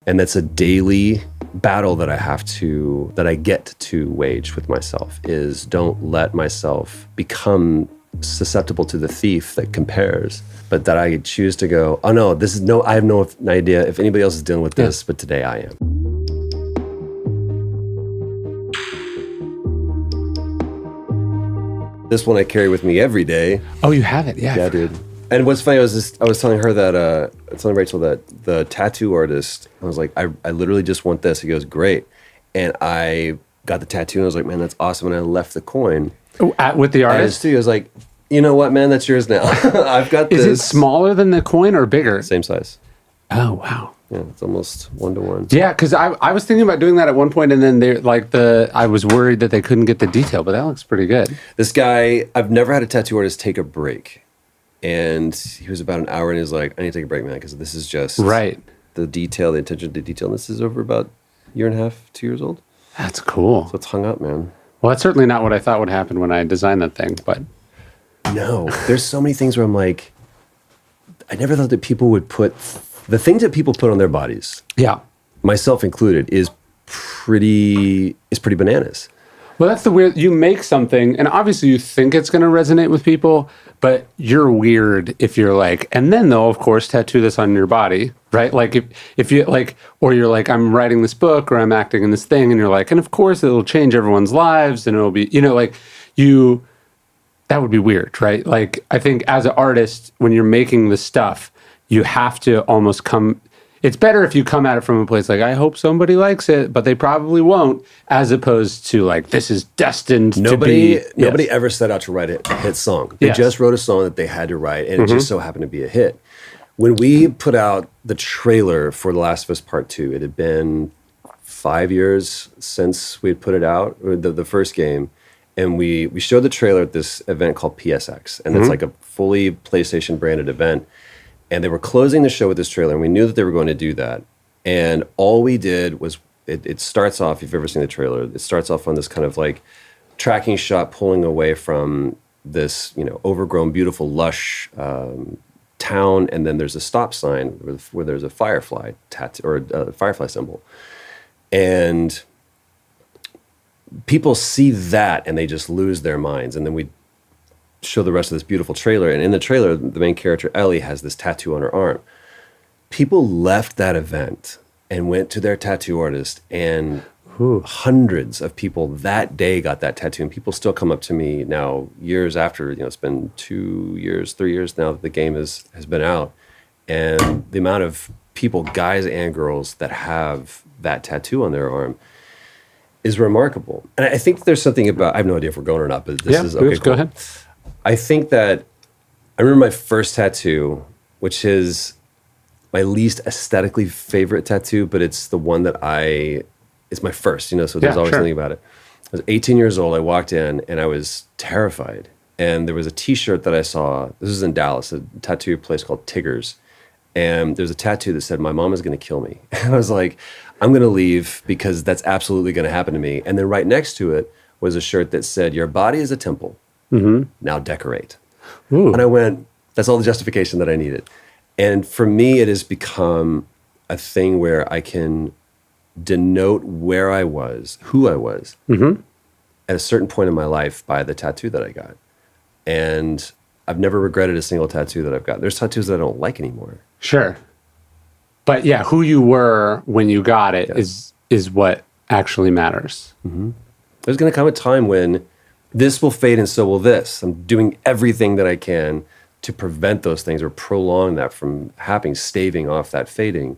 And that's a daily battle that I get to wage with myself, is don't let myself become susceptible to the thief that compares, but that I choose to go, oh no, I have no idea if anybody else is dealing with this, but today I am. This one I carry with me every day. Oh, you have it? Yeah. Yeah, dude. And what's funny, I was telling her that, telling Rachel that the tattoo artist, I was like, I literally just want this. He goes, great. And I got the tattoo and I was like, man, that's awesome. And I left the coin. With the artist? I was like, you know what, man, that's yours now. I've got this. Is it smaller than the coin or bigger? Same size. Oh, wow. Yeah, it's almost 1-to-1. Yeah, because I was thinking about doing that at one point, and then I was worried that they couldn't get the detail, but that looks pretty good. This guy, I've never had a tattoo artist take a break. And he was about an hour and he was like, I need to take a break, man, because this is just the detail, the attention to detail. And this is over about a year and a half, 2 years old. That's cool. So it's hung up, man. Well, that's certainly not what I thought would happen when I designed that thing, but... No, there's so many things where I'm like, I never thought that people would put... The things that people put on their bodies, myself included, is pretty bananas. Well, that's the weird... You make something, and obviously you think it's going to resonate with people, but you're weird if you're like, and then they'll, of course, tattoo this on your body, right? Like, if you, like, or you're like, I'm writing this book, or I'm acting in this thing, and you're like, and of course it'll change everyone's lives, and it'll be, like, that would be weird, right? Like, I think as an artist, when you're making the stuff, you have to almost come... It's better if you come at it from a place like, I hope somebody likes it, but they probably won't, as opposed to like, this is destined to be... Nobody ever set out to write a hit song. They just wrote a song that they had to write, and it just so happened to be a hit. When we put out the trailer for The Last of Us Part 2, it had been 5 years since we had put it out, or the first game, and we showed the trailer at this event called PSX, and it's like a fully PlayStation branded event. And they were closing the show with this trailer, and we knew that they were going to do that. And all we did was, it starts off, if you've ever seen the trailer, it starts off on this kind of like tracking shot pulling away from this, overgrown, beautiful, lush town. And then there's a stop sign where there's a firefly tattoo, or a firefly symbol. And people see that and they just lose their minds. And then we show the rest of this beautiful trailer, and in the trailer the main character Ellie has this tattoo on her arm. People left that event and went to their tattoo artist, and hundreds of people that day got that tattoo, and people still come up to me now years after, it's been 2 years, 3 years now that the game has been out, and the amount of people, guys and girls, that have that tattoo on their arm is remarkable. And I think there's something about, I have no idea if we're going or not, but this is okay. Go ahead. I think that I remember my first tattoo, which is my least aesthetically favorite tattoo, but it's the one that it's my first, so there's always something about it. I was 18 years old. I walked in and I was terrified. And there was a t-shirt that I saw. This was in Dallas, a tattoo place called Tigger's. And there's a tattoo that said, my mom is going to kill me. And I was like, I'm going to leave because that's absolutely going to happen to me. And then right next to it was a shirt that said, your body is a temple. Now decorate. Ooh. And I went, that's all the justification that I needed. And for me, it has become a thing where I can denote where I was, who I was, at a certain point in my life by the tattoo that I got. And I've never regretted a single tattoo that I've got. There's tattoos that I don't like anymore. Sure. But yeah, who you were when you got it is what actually matters. There's going to come a time when this will fade and so will this. I'm doing everything that I can to prevent those things or prolong that from happening, staving off that fading.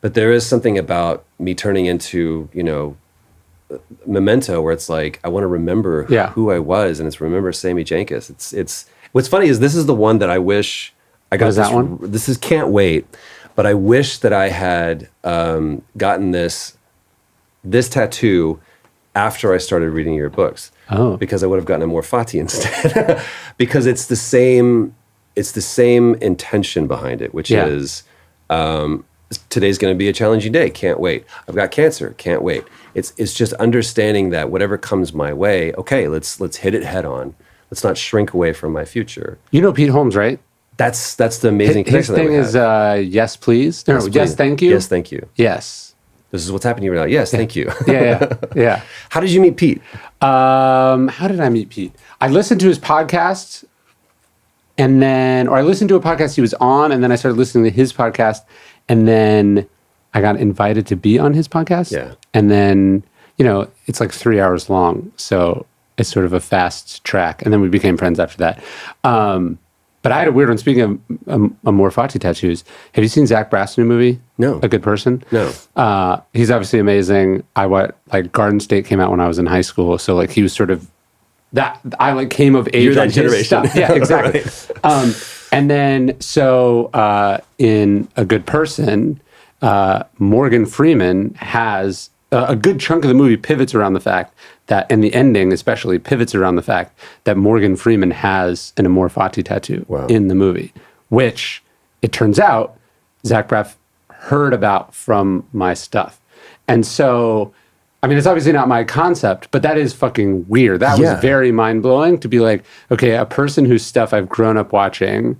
But there is something about me turning into, Memento, where it's like, I want to remember who I was, and it's remember Sammy Jenkins. It's what's funny is this is the one that I wish I got. What is that one? This is Can't Wait, but I wish that I had gotten this tattoo after I started reading your books. Because I would have gotten a more Fati instead. Because it's the same intention behind it, which is today's going to be a challenging day. Can't wait. I've got cancer. Can't wait. It's just understanding that whatever comes my way, okay, let's hit it head on. Let's not shrink away from my future. You know Pete Holmes, right? That's the amazing His connection that thing we is have. yes, please. No, Yes, yes, please. thank you. Yes, thank you. Yes. This is what's happening right now. Yes, thank you. Yeah. How did you meet Pete? How did I meet Pete? I listened to his podcast, or I listened to a podcast he was on, and then I started listening to his podcast, and then I got invited to be on his podcast. Yeah. And then, it's like 3 hours long, so it's sort of a fast track, and then we became friends after that. But I had a weird one. Speaking of Amor Fati tattoos, have you seen Zach Braff's new movie? No. A Good Person? No. He's obviously amazing. Garden State came out when I was in high school, so like he was sort of that. I like came of age. You're that on his generation. stuff. Yeah, exactly. And then in A Good Person, Morgan Freeman has a good chunk of the movie pivots around the fact that, and the ending especially pivots around the fact that Morgan Freeman has an Amor Fati tattoo in the movie, which it turns out Zach Braff heard about from my stuff. And so, I mean, it's obviously not my concept, but that is fucking weird. That was very mind-blowing to be like, okay, a person whose stuff I've grown up watching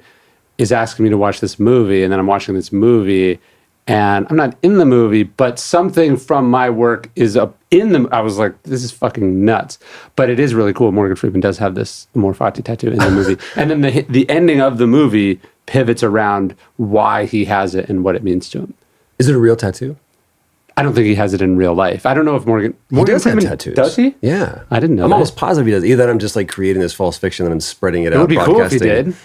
is asking me to watch this movie, and then I'm watching this movie, and I'm not in the movie, but something from my work is up in the. I was like, this is fucking nuts. But it is really cool. Morgan Freeman does have this Amor Fati tattoo in the movie. And then the ending of the movie pivots around why he has it and what it means to him. Is it a real tattoo? I don't think he has it in real life. I don't know if Morgan does Freeman have tattoos. Does he? Yeah. I didn't know I'm that. almost positive he does. Either that I'm just like creating this false fiction and I'm spreading it out. It would be cool if he did.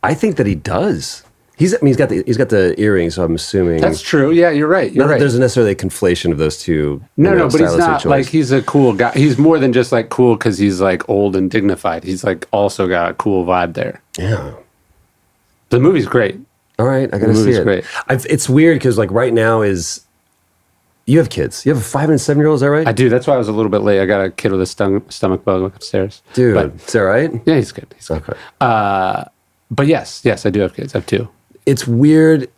I think that he does. He's got the earrings, so I'm assuming That's true. Yeah, you're right. not that there's necessarily a conflation of those two. No, but he's not like he's a cool guy. He's more than just like cool because he's like old and dignified. He's like also got a cool vibe there. Yeah. The movie's great. All right, I gotta see it. Great. It's weird because like right now you have kids. You have a 5 and 7 year old. Is that right? I do. That's why I was a little bit late. I got a kid with a stomach bug upstairs. Dude, but, is that right? Yeah, he's good. He's good. Okay. But yes, I do have kids. I have 2. It's weird.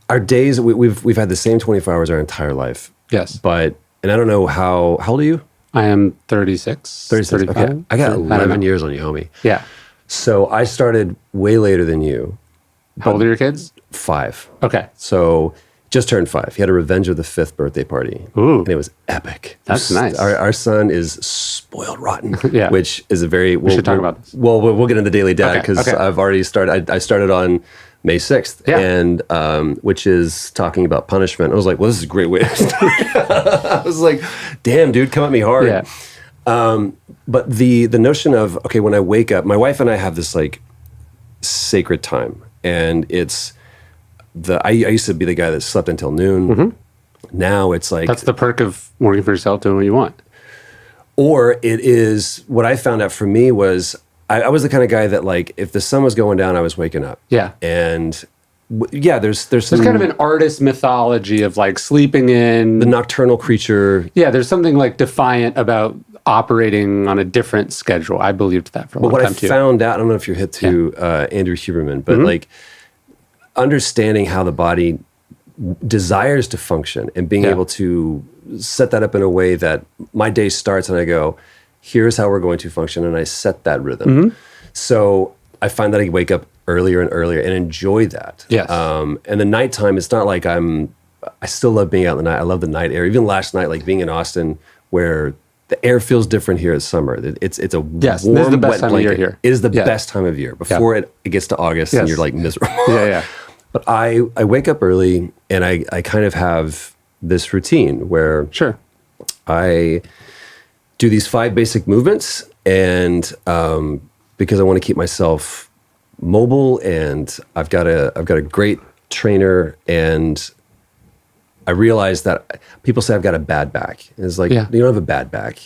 Our days we've had the same 24 hours our entire life. Yes. And I don't know how old are you? I am 36. 36. Okay. I got 11 years on you, homie. Yeah. So I started way later than you. How old are your kids? 5. Okay. So just turned 5. He had a Revenge of the 5th birthday party. Ooh. And it was epic. That's nice. Our son is spoiled rotten, Yeah. which is a very... We should talk about this. Well, we'll get into Daily Dad because Okay. I've already started... I started on May 6th, and which is talking about punishment. I was like, well, this is a great way to start. I was like, damn, dude, come at me hard. Yeah. But the notion of, okay, when I wake up, my wife and I have this like sacred time, and it's I used to be the guy that slept until noon. Mm-hmm. Now it's like... That's the perk of working for yourself, doing what you want. Or it is, what I found out for me was, I was the kind of guy that like, if the sun was going down, I was waking up. Yeah. And there's kind of an artist mythology of like sleeping in. the nocturnal creature. Yeah, there's something like defiant about operating on a different schedule. I believed that for a long What time I too. found out, I don't know if you're hip to Andrew Huberman, but like understanding how the body desires to function and being able to set that up in a way that my day starts and I go, here's how we're going to function, and I set that rhythm. So I find that I wake up earlier and earlier and enjoy that. Yes. And the nighttime, it's not like I still love being out in the night. I love the night air. Even last night, like being in Austin, where the air feels different here. It's summer. It's a warm, this is the best wet time blanket. of year here. It is the best time of year before it gets to August and you're like miserable. Yeah. But I wake up early and I kind of have this routine where Sure. I do these 5 basic movements, and because I want to keep myself mobile, and I've got a great trainer, and I realize that people say I've got a bad back. And it's like, you don't have a bad back.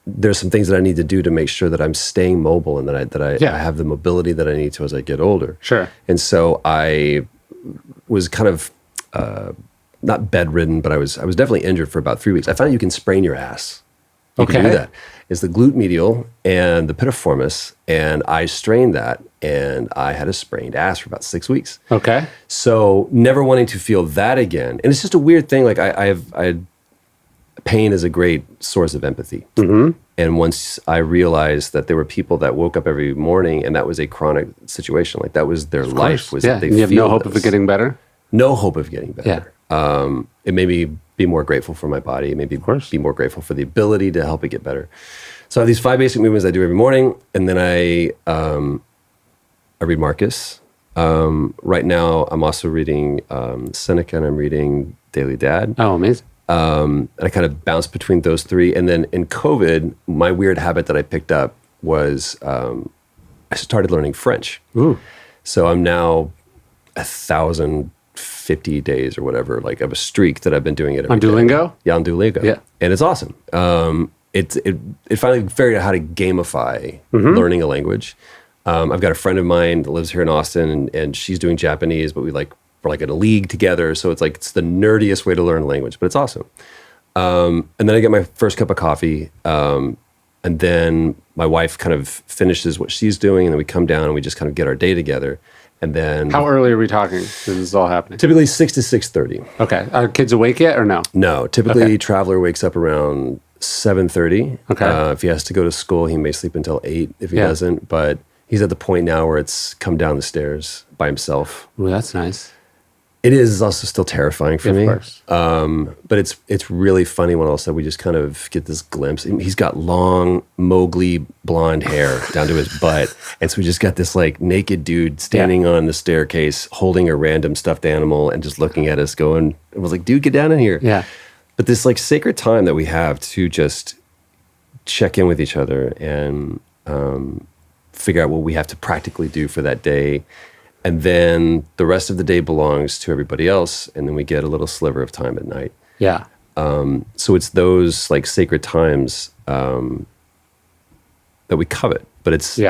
There's some things that I need to do to make sure that I'm staying mobile and that I have the mobility that I need to as I get older. Sure. And so I was kind of not bedridden, but I was definitely injured for about 3 weeks. I found you can sprain your ass. You can do that. It's the glute medial and the piriformis, and I strained that, and I had a sprained ass for about 6 weeks. Okay. So never wanting to feel that again, and it's just a weird thing. Like pain is a great source of empathy. And once I realized that there were people that woke up every morning and that was a chronic situation, like that was their life, was that they and you have feel no hope of it getting better? No hope of getting better. It made me be more grateful for my body. It made me be more grateful for the ability to help it get better. So I have these 5 basic movements I do every morning, and then I read Marcus. Right now, I'm also reading Seneca, and I'm reading Daily Dad. Oh, amazing. And I kind of bounce between those three. And then in COVID, my weird habit that I picked up was I started learning French. Ooh. So I'm now 1,050 days or whatever, like of a streak that I've been doing it every day. On Duolingo? Yeah, on Duolingo. Yeah. And it's awesome. It finally figured out how to gamify learning a language. I've got a friend of mine that lives here in Austin, and she's doing Japanese, but we're like in a league together. So it's the nerdiest way to learn a language, but it's awesome. And then I get my first cup of coffee, and then my wife kind of finishes what she's doing, and then we come down and we just kind of get our day together. And then how early are we talking? This is all happening. Typically 6 to 6:30. Okay. Are kids awake yet or no? No. Typically, Traveler wakes up around 7:30. Okay. If he has to go to school, he may sleep until 8 if he doesn't. But he's at the point now where it's come down the stairs by himself. Ooh, that's nice. It is also still terrifying for me. Of course. But it's really funny when all of a sudden we just kind of get this glimpse. He's got long Mowgli blonde hair down to his butt. And so we just got this like naked dude standing on the staircase holding a random stuffed animal and just looking at us going, I was like, dude, get down in here. Yeah. But this like sacred time that we have to just check in with each other and figure out what we have to practically do for that day. And then the rest of the day belongs to everybody else. And then we get a little sliver of time at night. Yeah. So it's those like sacred times that we covet. But it's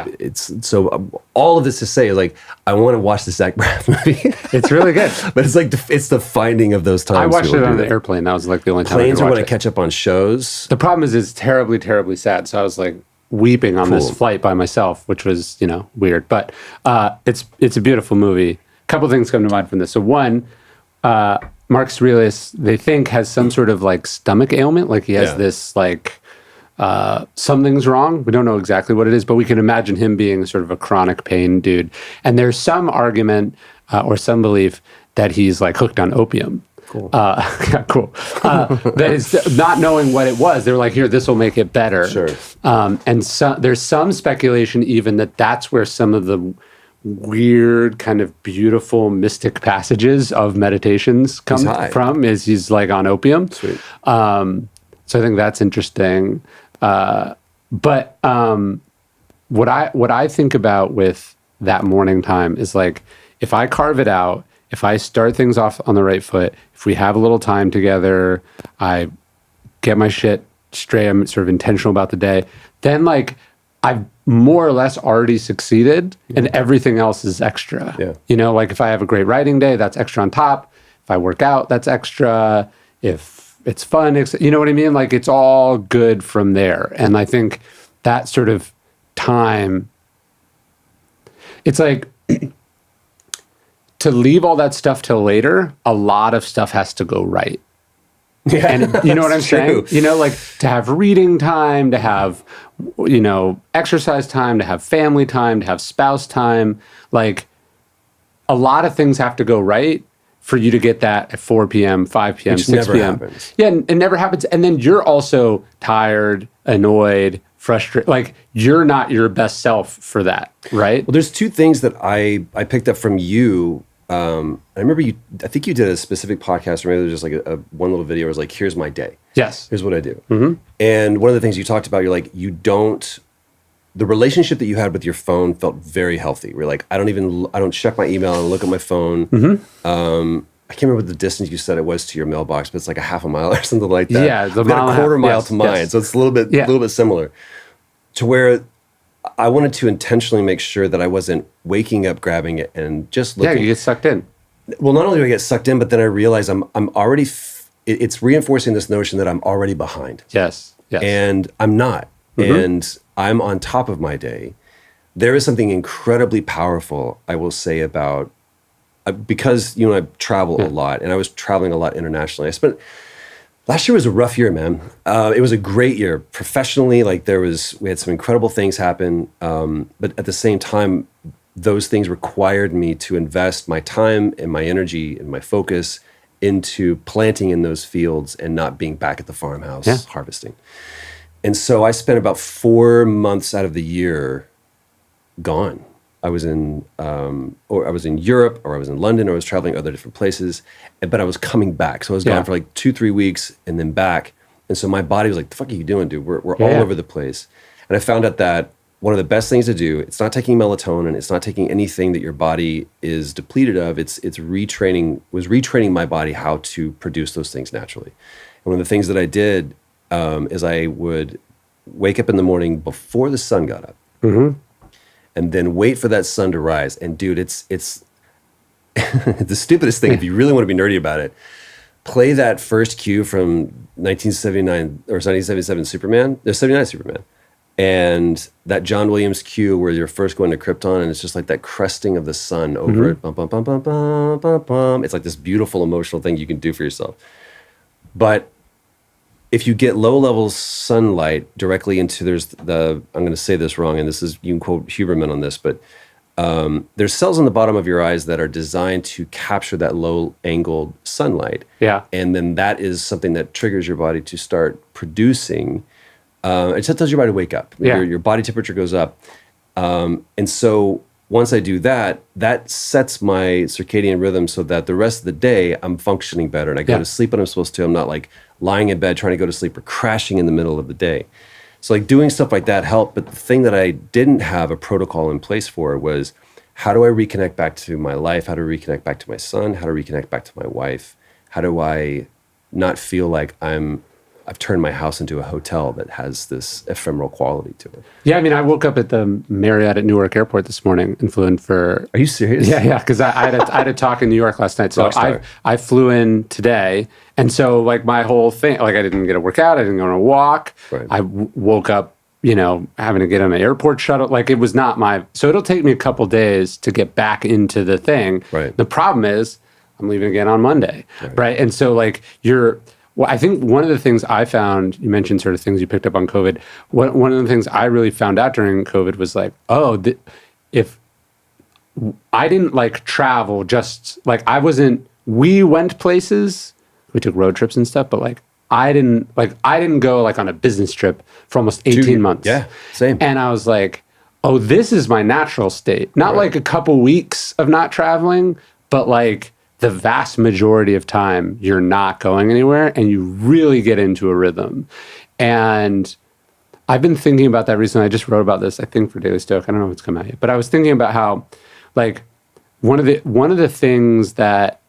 so all of this to say, like, I want to watch the Zach Braff movie. It's really good. But it's like, it's the finding of those times. I watched it on the airplane. That was like the only time Planes I are could when watch I catch up on shows. The problem is it's terribly, terribly sad. So I was like weeping on this flight by myself, which was, weird. But it's a beautiful movie. A couple things come to mind from this. So one, Marcus Aurelius, they think, has some sort of like stomach ailment. Like he has this like something's wrong. We don't know exactly what it is, but we can imagine him being sort of a chronic pain dude. And there's some argument or some belief that he's like hooked on opium. Cool. Cool. That is not knowing what it was. They were like, here, this will make it better. Sure. And so there's some speculation even that that's where some of the weird kind of beautiful mystic passages of meditations come from, is he's like on opium. Sweet. So I think that's interesting. But what I think about with that morning time is like, if I carve it out, if I start things off on the right foot, if we have a little time together, I get my shit straight, I'm sort of intentional about the day, then like I've more or less already succeeded and everything else is extra. Yeah. Like if I have a great writing day, that's extra on top. If I work out, that's extra. If it's fun, you know what I mean? Like it's all good from there. And I think that sort of time, it's like, to leave all that stuff till later, a lot of stuff has to go right. Yeah, and you know what I'm saying? Like to have reading time, to have, exercise time, to have family time, to have spouse time. Like a lot of things have to go right for you to get that at 4 p.m., 5 p.m., Which 6 never p.m. happens. Yeah, it never happens. And then you're also tired, annoyed, frustrated. Like you're not your best self for that, right? Well, there's two things that I picked up from you. I remember I think you did a specific podcast, or maybe it was just like a one little video where it was like, here's my day. Yes. Here's what I do. Mm-hmm. And one of the things you talked about, you're like, the relationship that you had with your phone felt very healthy. We're like, I don't check my email and look at my phone. Mm-hmm. I can't remember what the distance you said it was to your mailbox, but it's like a half a mile or something like that. Yeah. I've got a quarter mile to mine. So it's a little bit similar, to where I wanted to intentionally make sure that I wasn't waking up, grabbing it, and just looking. Yeah, you get sucked in. Well, not only do I get sucked in, but then I realize I'm already. It's reinforcing this notion that I'm already behind. Yes. And I'm not, and I'm on top of my day. There is something incredibly powerful, I will say, about because I travel a lot, and I was traveling a lot internationally. I spent Last year was a rough year, man. It was a great year professionally. Like we had some incredible things happen, but at the same time, those things required me to invest my time and my energy and my focus into planting in those fields and not being back at the farmhouse harvesting. And so I spent about 4 months out of the year gone. I was in Europe, or I was in London, or I was traveling other different places, but I was coming back. So I was gone for like 2-3 weeks and then back. And so my body was like, the fuck are you doing, dude? We're all over the place. And I found out that one of the best things to do, it's not taking melatonin, it's not taking anything that your body is depleted of. It's retraining my body how to produce those things naturally. And one of the things that I did is I would wake up in the morning before the sun got up. Mm-hmm. And then wait for that sun to rise. And dude, it's the stupidest thing. If you really want to be nerdy about it, play that first cue from 1979 or 1977 Superman. There's 79 Superman. And that John Williams cue where you're first going to Krypton, and it's just like that cresting of the sun over it. Bum, bum, bum, bum, bum, bum, bum. It's like this beautiful emotional thing you can do for yourself. But if you get low level sunlight directly into, I'm going to say this wrong, and this is, you can quote Huberman on this, but there's cells on the bottom of your eyes that are designed to capture that low angled sunlight. Yeah. And then that is something that triggers your body to start producing. It just tells your body to wake up. Your body temperature goes up. And so once I do that, that sets my circadian rhythm so that the rest of the day I'm functioning better and I go to sleep when I'm supposed to. I'm not like lying in bed trying to go to sleep or crashing in the middle of the day. So like doing stuff like that helped. But the thing that I didn't have a protocol in place for was, how do I reconnect back to my life? How to reconnect back to my son? How to reconnect back to my wife? How do I not feel like I've turned my house into a hotel that has this ephemeral quality to it? Yeah, I mean, I woke up at the Marriott at Newark Airport this morning and flew in for... Are you serious? Yeah, because I had a talk in New York last night. So I flew in today. And so like my whole thing, like I didn't get to work out, I didn't go on a walk. Right. I woke up, having to get on an airport shuttle. Like it was not so it'll take me a couple days to get back into the thing. Right. The problem is I'm leaving again on Monday. Right. And so like well, I think one of the things I found, you mentioned sort of things you picked up on COVID. One of the things I really found out during COVID was like, if I didn't like travel, just like we went places, we took road trips and stuff, but like I didn't go like on a business trip for almost 18 months. Yeah, same. And I was like, oh, this is my natural state. Not like a couple weeks of not traveling, but like the vast majority of time you're not going anywhere and you really get into a rhythm. And I've been thinking about that recently. I just wrote about this, I think, for Daily Stoic. I don't know if it's come out yet, but I was thinking about how like one of the things that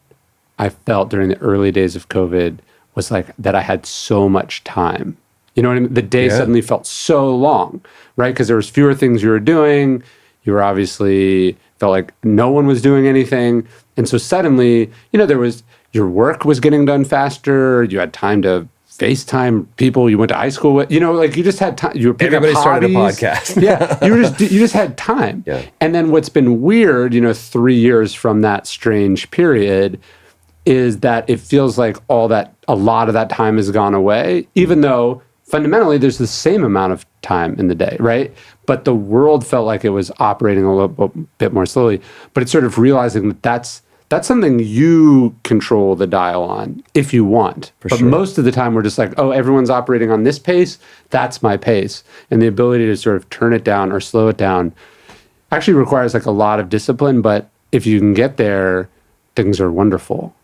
I felt during the early days of COVID was like that I had so much time. You know what I mean? The day suddenly felt so long, right? Because there was fewer things you were doing. You were obviously felt like no one was doing anything. And so suddenly, your work was getting done faster. You had time to FaceTime people you went to high school with. Like you just had time. You were picking Everybody up started a hobbies. podcast. Yeah, you just had time. Yeah. And then what's been weird, 3 years from that strange period, is that it feels like a lot of that time has gone away, even though fundamentally there's the same amount of time in the day, right? But the world felt like it was operating a little bit more slowly. But it's sort of realizing that that's something you control the dial on if you want. But most of the time we're just like, oh, everyone's operating on this pace, that's my pace. And the ability to sort of turn it down or slow it down actually requires like a lot of discipline. But if you can get there, things are wonderful.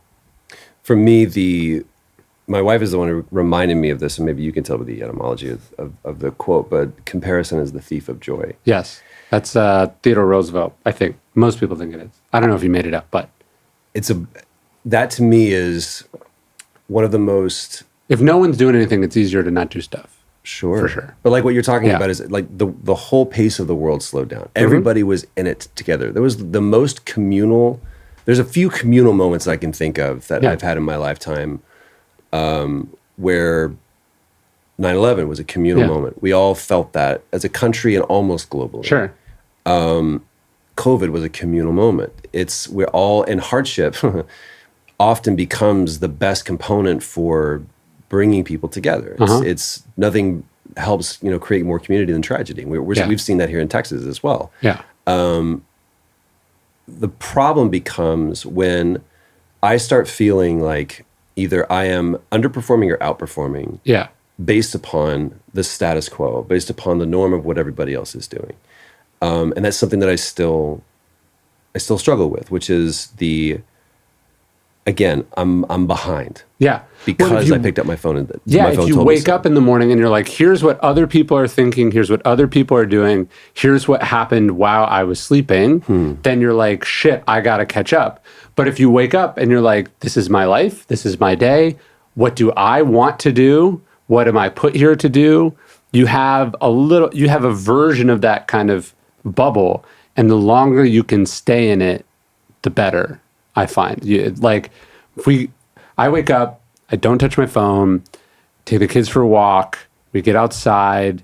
For me, my wife is the one who reminded me of this, and maybe you can tell with the etymology of the quote, but comparison is the thief of joy. Yes, that's Theodore Roosevelt, I think. Most people think it is. I don't know if you made it up, but... That to me is one of the most... If no one's doing anything, it's easier to not do stuff. Sure. For sure. But like what you're talking about is like the whole pace of the world slowed down. Everybody was in it together. There was the most communal... There's a few communal moments I can think of that I've had in my lifetime where 9/11 was a communal moment. We all felt that as a country and almost globally. Sure. COVID was a communal moment. We're all in hardship often becomes the best component for bringing people together. It's nothing helps, create more community than tragedy. We've seen that here in Texas as well. Yeah. The problem becomes when I start feeling like either I am underperforming or outperforming based upon the status quo, based upon the norm of what everybody else is doing. And that's something that I still struggle with, which is I'm behind. Yeah. Because I picked up my phone and my phone if you wake up in the morning and you're like, here's what other people are thinking, here's what other people are doing, here's what happened while I was sleeping, then you're like, shit, I got to catch up. But if you wake up and you're like, this is my life, this is my day, what do I want to do? What am I put here to do? You have a version of that kind of bubble, and the longer you can stay in it, the better, I find. I wake up, I don't touch my phone, take the kids for a walk, we get outside,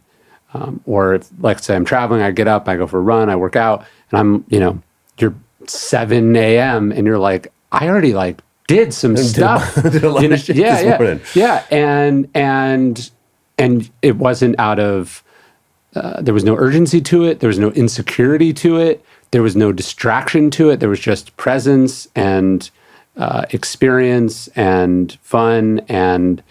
or if, like say I'm traveling, I get up, I go for a run, I work out, and you're 7 a.m. and you're like, I already did some stuff. Did a lot of shit this morning. Yeah. And it wasn't out of, there was no urgency to it. There was no insecurity to it. There was no distraction to it. There was just presence and experience and fun and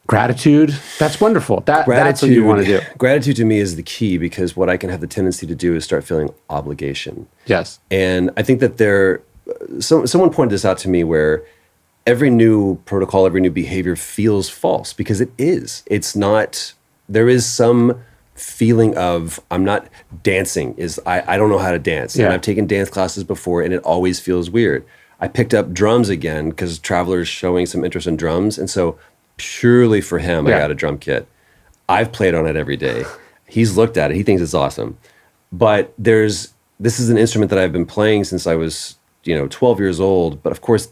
gratitude. That's wonderful. That's what you want to do. Gratitude to me is the key, because what I can have the tendency to do is start feeling obligation. Yes. And I think that someone pointed this out to me, where every new protocol, every new behavior feels false, because it is. It's not, there is some feeling of, I'm not dancing, I don't know how to dance. Yeah. And I've taken dance classes before and it always feels weird. I picked up drums again because Traveler's showing some interest in drums. And so purely for him, I got a drum kit. I've played on it every day. He's looked at it. He thinks it's awesome. But this is an instrument that I've been playing since I was 12 years old, but of course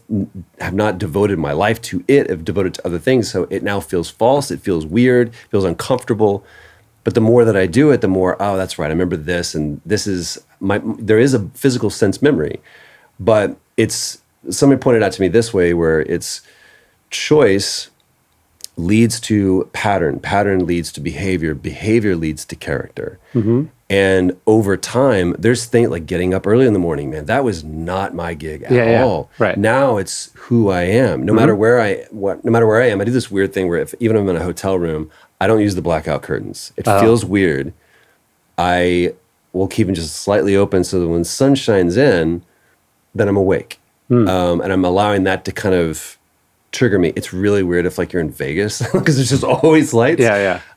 have not devoted my life to it. I've devoted to other things. So it now feels false. It feels weird, feels uncomfortable. But the more that I do it, the more, oh, that's right, I remember this. And there is a physical sense memory. But somebody pointed out to me this way, where it's choice leads to pattern leads to behavior leads to character. And over time, there's things like getting up early in the morning, man, that was not my gig at all. Right. Now it's who I am. No matter where I am, I do this weird thing where even if I'm in a hotel room, I don't use the blackout curtains. It feels weird. I will keep them just slightly open so that when sun shines in, then I'm awake. And I'm allowing that to kind of trigger me. It's really weird if you're in Vegas because there's just always lights.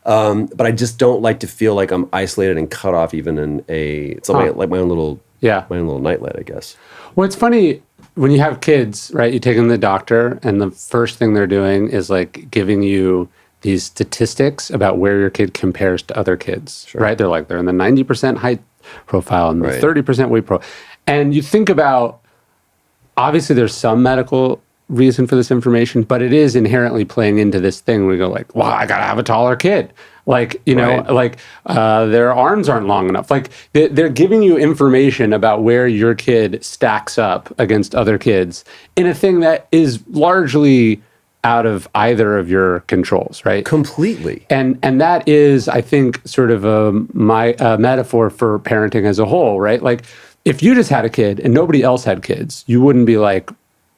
But I just don't like to feel like I'm isolated and cut off, even in it's like my own little nightlight, I guess. Well, it's funny when you have kids, right? You take them to the doctor, and the first thing they're doing is giving you these statistics about where your kid compares to other kids, right? They're in the 90% height profile and the 30% weight profile. And you think about, obviously there's some medical reason for this information, but it is inherently playing into this thing. We go well, I got to have a taller kid. Their arms aren't long enough. They're giving you information about where your kid stacks up against other kids in a thing that is largely out of either of your controls, right? Completely. And that is, I think, sort of a metaphor for parenting as a whole, right? If you just had a kid and nobody else had kids, you wouldn't be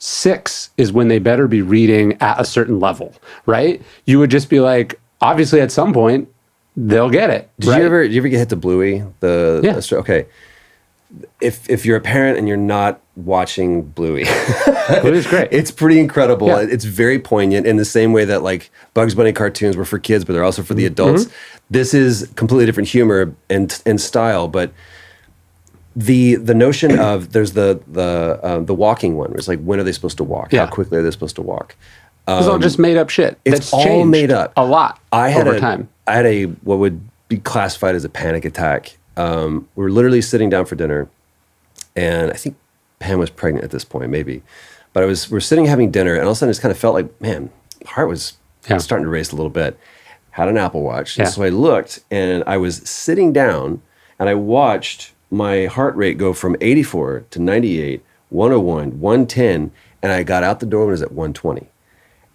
6 is when they better be reading at a certain level, right? You would just be obviously at some point they'll get it. Did you ever get hit the Bluey? Okay. If you're a parent and you're not watching Bluey, Bluey's great. It's pretty incredible. Yeah. It's very poignant in the same way that Bugs Bunny cartoons were for kids, but they're also for the adults. This is completely different humor and style, but the notion of there's the walking one. It's when are they supposed to walk? How quickly are they supposed to walk? It's all just made up shit. It's all made up a lot over time. I had what would be classified as a panic attack. We were literally sitting down for dinner, and I think Pam was pregnant at this point, maybe. But we're sitting having dinner, and all of a sudden, I just kind of felt man, my heart was starting to race a little bit. Had an Apple Watch, and so I looked, and I was sitting down, and I watched my heart rate go from 84 to 98, 101, 110, and I got out the door when it was at 120.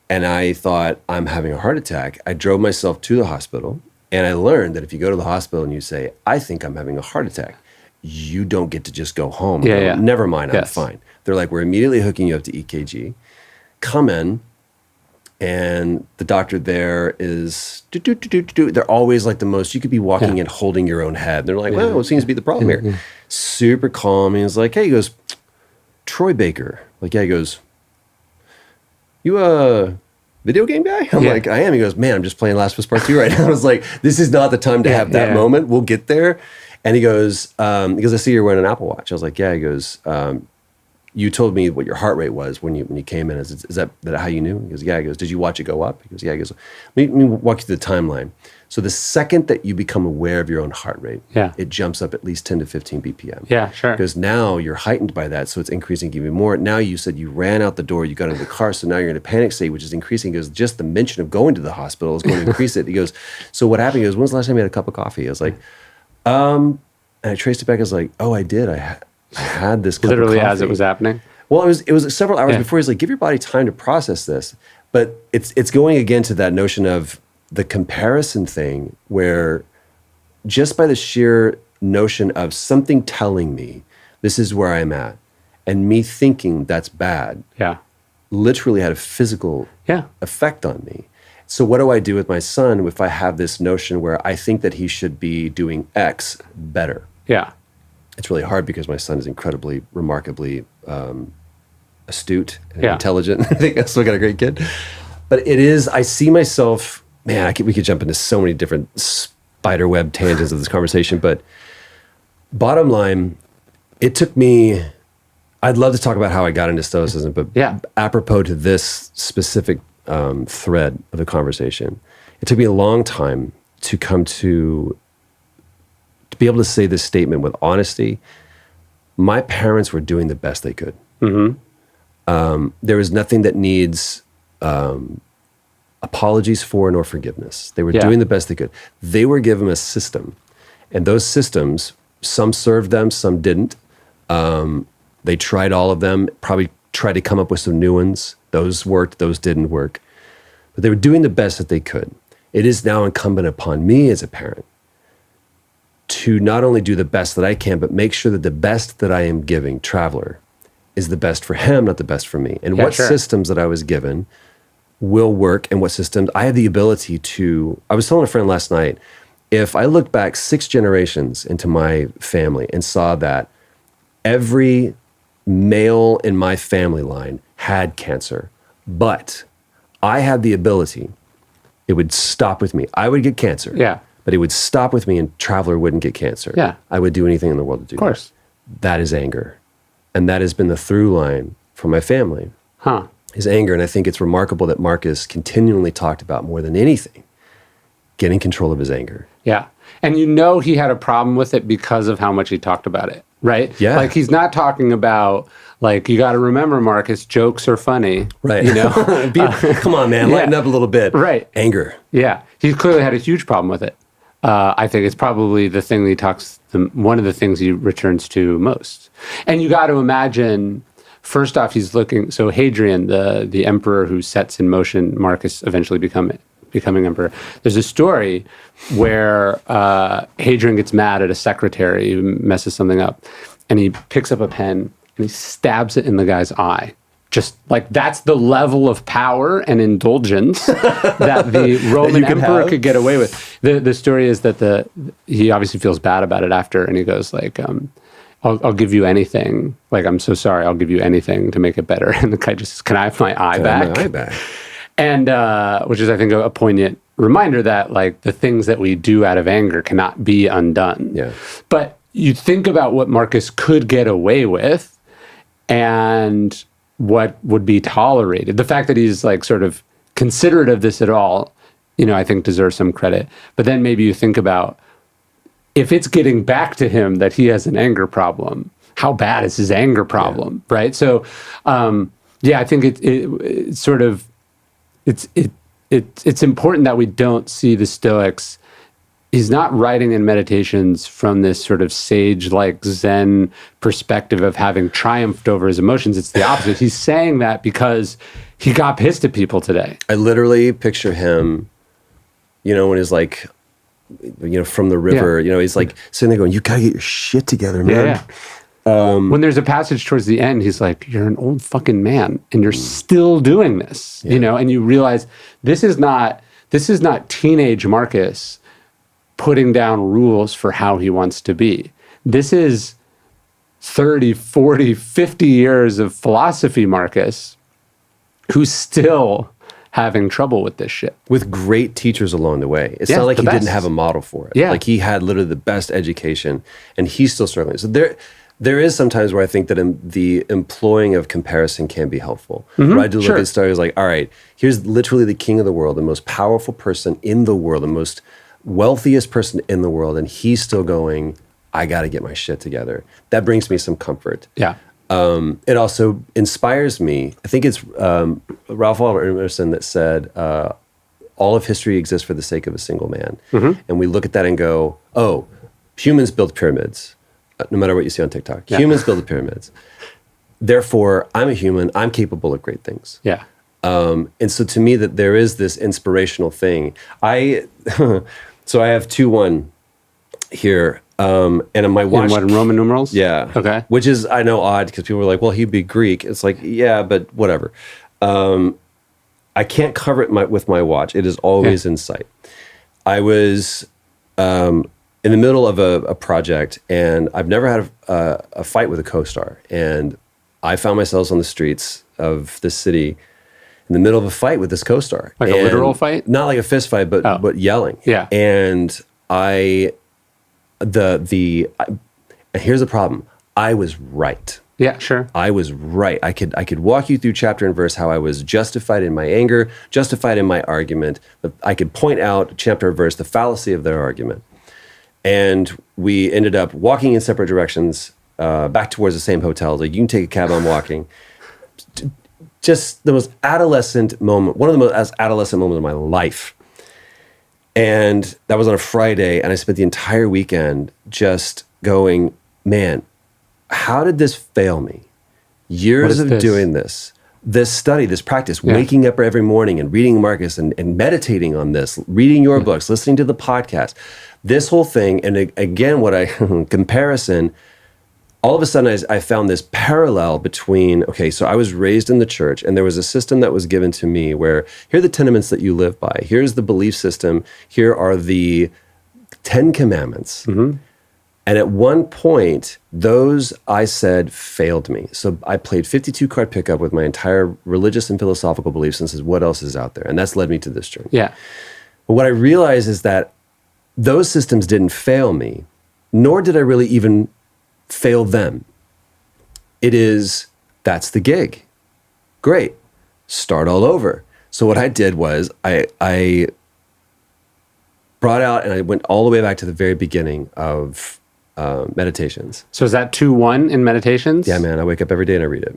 and I thought, I'm having a heart attack. I drove myself to the hospital, and I learned that if you go to the hospital and you say, I think I'm having a heart attack, you don't get to just go home. Yeah. Never mind, I'm fine. They're like, we're immediately hooking you up to EKG. Come in, and the doctor there is, they're always like the most, you could be walking and holding your own head. They're like, well, what seems to be the problem here? Super calm. And he's like, hey, he goes, Troy Baker. Like, yeah, he goes, you a video game guy? I'm like, I am. He goes, man, I'm just playing Last of Us Part 2 right now. I was like, this is not the time to have that moment. We'll get there. And he goes, I see you're wearing an Apple Watch. I was like, yeah. He goes, you told me what your heart rate was when you came in. Is that how you knew? He goes, yeah. He goes, did you watch it go up? He goes, yeah. He goes, let me walk you through the timeline. So the second that you become aware of your own heart rate, it jumps up at least 10 to 15 BPM. Yeah, sure. Because now you're heightened by that, so it's increasing even more. Now you said you ran out the door, you got into the car, so now you're in a panic state, which is increasing. He goes, just the mention of going to the hospital is going to increase it. He goes, so what happened? He goes, when's the last time you had a cup of coffee? I was like, and I traced it back. I was like, oh, I did. I had this cup literally of coffee. as it was happening? Well, it was several hours before. He's like, give your body time to process this. But it's going again to that notion of the comparison thing, where just by the sheer notion of something telling me this is where I'm at, and me thinking that's bad, literally had a physical effect on me. So what do I do with my son if I have this notion where I think that he should be doing X better? Yeah. It's really hard because my son is incredibly, remarkably astute and intelligent. I think I still got a great kid. But it is, I see myself, man, we could jump into so many different spiderweb tangents of this conversation. But bottom line, it took me, I'd love to talk about how I got into Stoicism, but apropos to this specific thread of the conversation, it took me a long time to come to be able to say this statement with honesty. My parents were doing the best they could. There was nothing that needs apologies for nor forgiveness. They were doing the best they could. They were given a system, and those systems, some served them, some didn't. They tried all of them, probably tried to come up with some new ones. Those worked, those didn't work. But they were doing the best that they could. It is now incumbent upon me as a parent to not only do the best that I can, but make sure that the best that I am giving Traveler is the best for him, not the best for me. And systems that I was given will work, and what systems I have the ability to. I was telling a friend last night, if I look back 6 generations into my family and saw that every male in my family line had cancer, but I had the ability, it would stop with me. I would get cancer. But it would stop with me, and Traveler wouldn't get cancer. I would do anything in the world to do that. Of course. That is anger. And that has been the through line for my family. Is anger. And I think it's remarkable that Marcus continually talked about, more than anything, getting control of his anger. And he had a problem with it because of how much he talked about it, right? Like, he's not talking about, like, you got to remember, Marcus, jokes are funny. Right. Come on, man, lighten up a little bit. Right. Anger. He clearly had a huge problem with it. I think it's probably the thing that one of the things he returns to most. And you got to imagine, first off, he's looking, so Hadrian, the emperor who sets in motion Marcus eventually becoming emperor. There's a story where Hadrian gets mad at a secretary who messes something up, and he picks up a pen and he stabs it in the guy's eye. Just like, that's the level of power and indulgence that the Roman emperor could get away with. The story is that he obviously feels bad about it after, and he goes like, I'll give you anything. Like, I'm so sorry, I'll give you anything to make it better. And the guy just says, can I have my eye back? And which is, I think, a poignant reminder that, like, the things that we do out of anger cannot be undone. But you think about what Marcus could get away with, and what would be tolerated. The fact that he's, like, sort of considerate of this at all, I think deserves some credit. But then maybe you think about, if it's getting back to him that he has an anger problem, how bad is his anger problem, right? So, I think it's sort of, it's important that we don't see the Stoics. He's not writing in Meditations from this sort of sage-like Zen perspective of having triumphed over his emotions. It's the opposite. He's saying that because he got pissed at people today. I literally picture him, when he's like, from the river, he's like sitting there going, you gotta get your shit together, man. When there's a passage towards the end, he's like, you're an old fucking man and you're still doing this, and you realize this is not teenage Marcus putting down rules for how he wants to be. This is 30, 40, 50 years of philosophy Marcus who's still having trouble with this shit. With great teachers along the way. It's not like he didn't have a model for it. Yeah. Like he had literally the best education and he's still struggling. So there is sometimes where I think that the employing of comparison can be helpful. Where I do look at stories like, all right, here's literally the king of the world, the most powerful person in the world, the most wealthiest person in the world, and he's still going, I got to get my shit together. That brings me some comfort. Yeah. It also inspires me. I think it's Ralph Waldo Emerson that said, all of history exists for the sake of a single man. And we look at that and go, oh, humans build pyramids. No matter what you see on TikTok, humans build the pyramids. Therefore, I'm a human. I'm capable of great things. Yeah. And so to me, that there is this inspirational thing. So I have 2:1 here, and in my watch. In Roman numerals? Yeah. Okay. Which is, I know, odd because people are like, well, he'd be Greek. It's like, yeah, but whatever. I can't cover it with my watch. It is always in sight. I was in the middle of a project, and I've never had a fight with a co-star. And I found myself on the streets of this city in the middle of a fight with this co-star. Like a literal fight? Not like a fist fight, but yelling. Yeah. And and here's the problem. I was right. Yeah, sure. I was right. I could walk you through chapter and verse how I was justified in my anger, justified in my argument. But I could point out chapter and verse the fallacy of their argument. And we ended up walking in separate directions back towards the same hotel. Like, you can take a cab, I'm walking. Just the most adolescent moment, one of the most adolescent moments of my life. And that was on a Friday, and I spent the entire weekend just going, man, how did this fail me? Years of doing this study, this practice, waking up every morning and reading Marcus and meditating on this, reading your books, listening to the podcast, this whole thing. And again, comparison, all of a sudden I found this parallel between, okay, so I was raised in the church and there was a system that was given to me where here are the tenements that you live by. Here's the belief system. Here are the 10 commandments. And at one point, those, I said, failed me. So I played 52 card pickup with my entire religious and philosophical beliefs and says, what else is out there? And that's led me to this journey. Yeah. But what I realized is that those systems didn't fail me, nor did I really even fail them. That's the gig. Great. Start all over. So what I did was I brought out and I went all the way back to the very beginning of meditations. So is that 2:1 in meditations? Yeah, man. I wake up every day and I read it.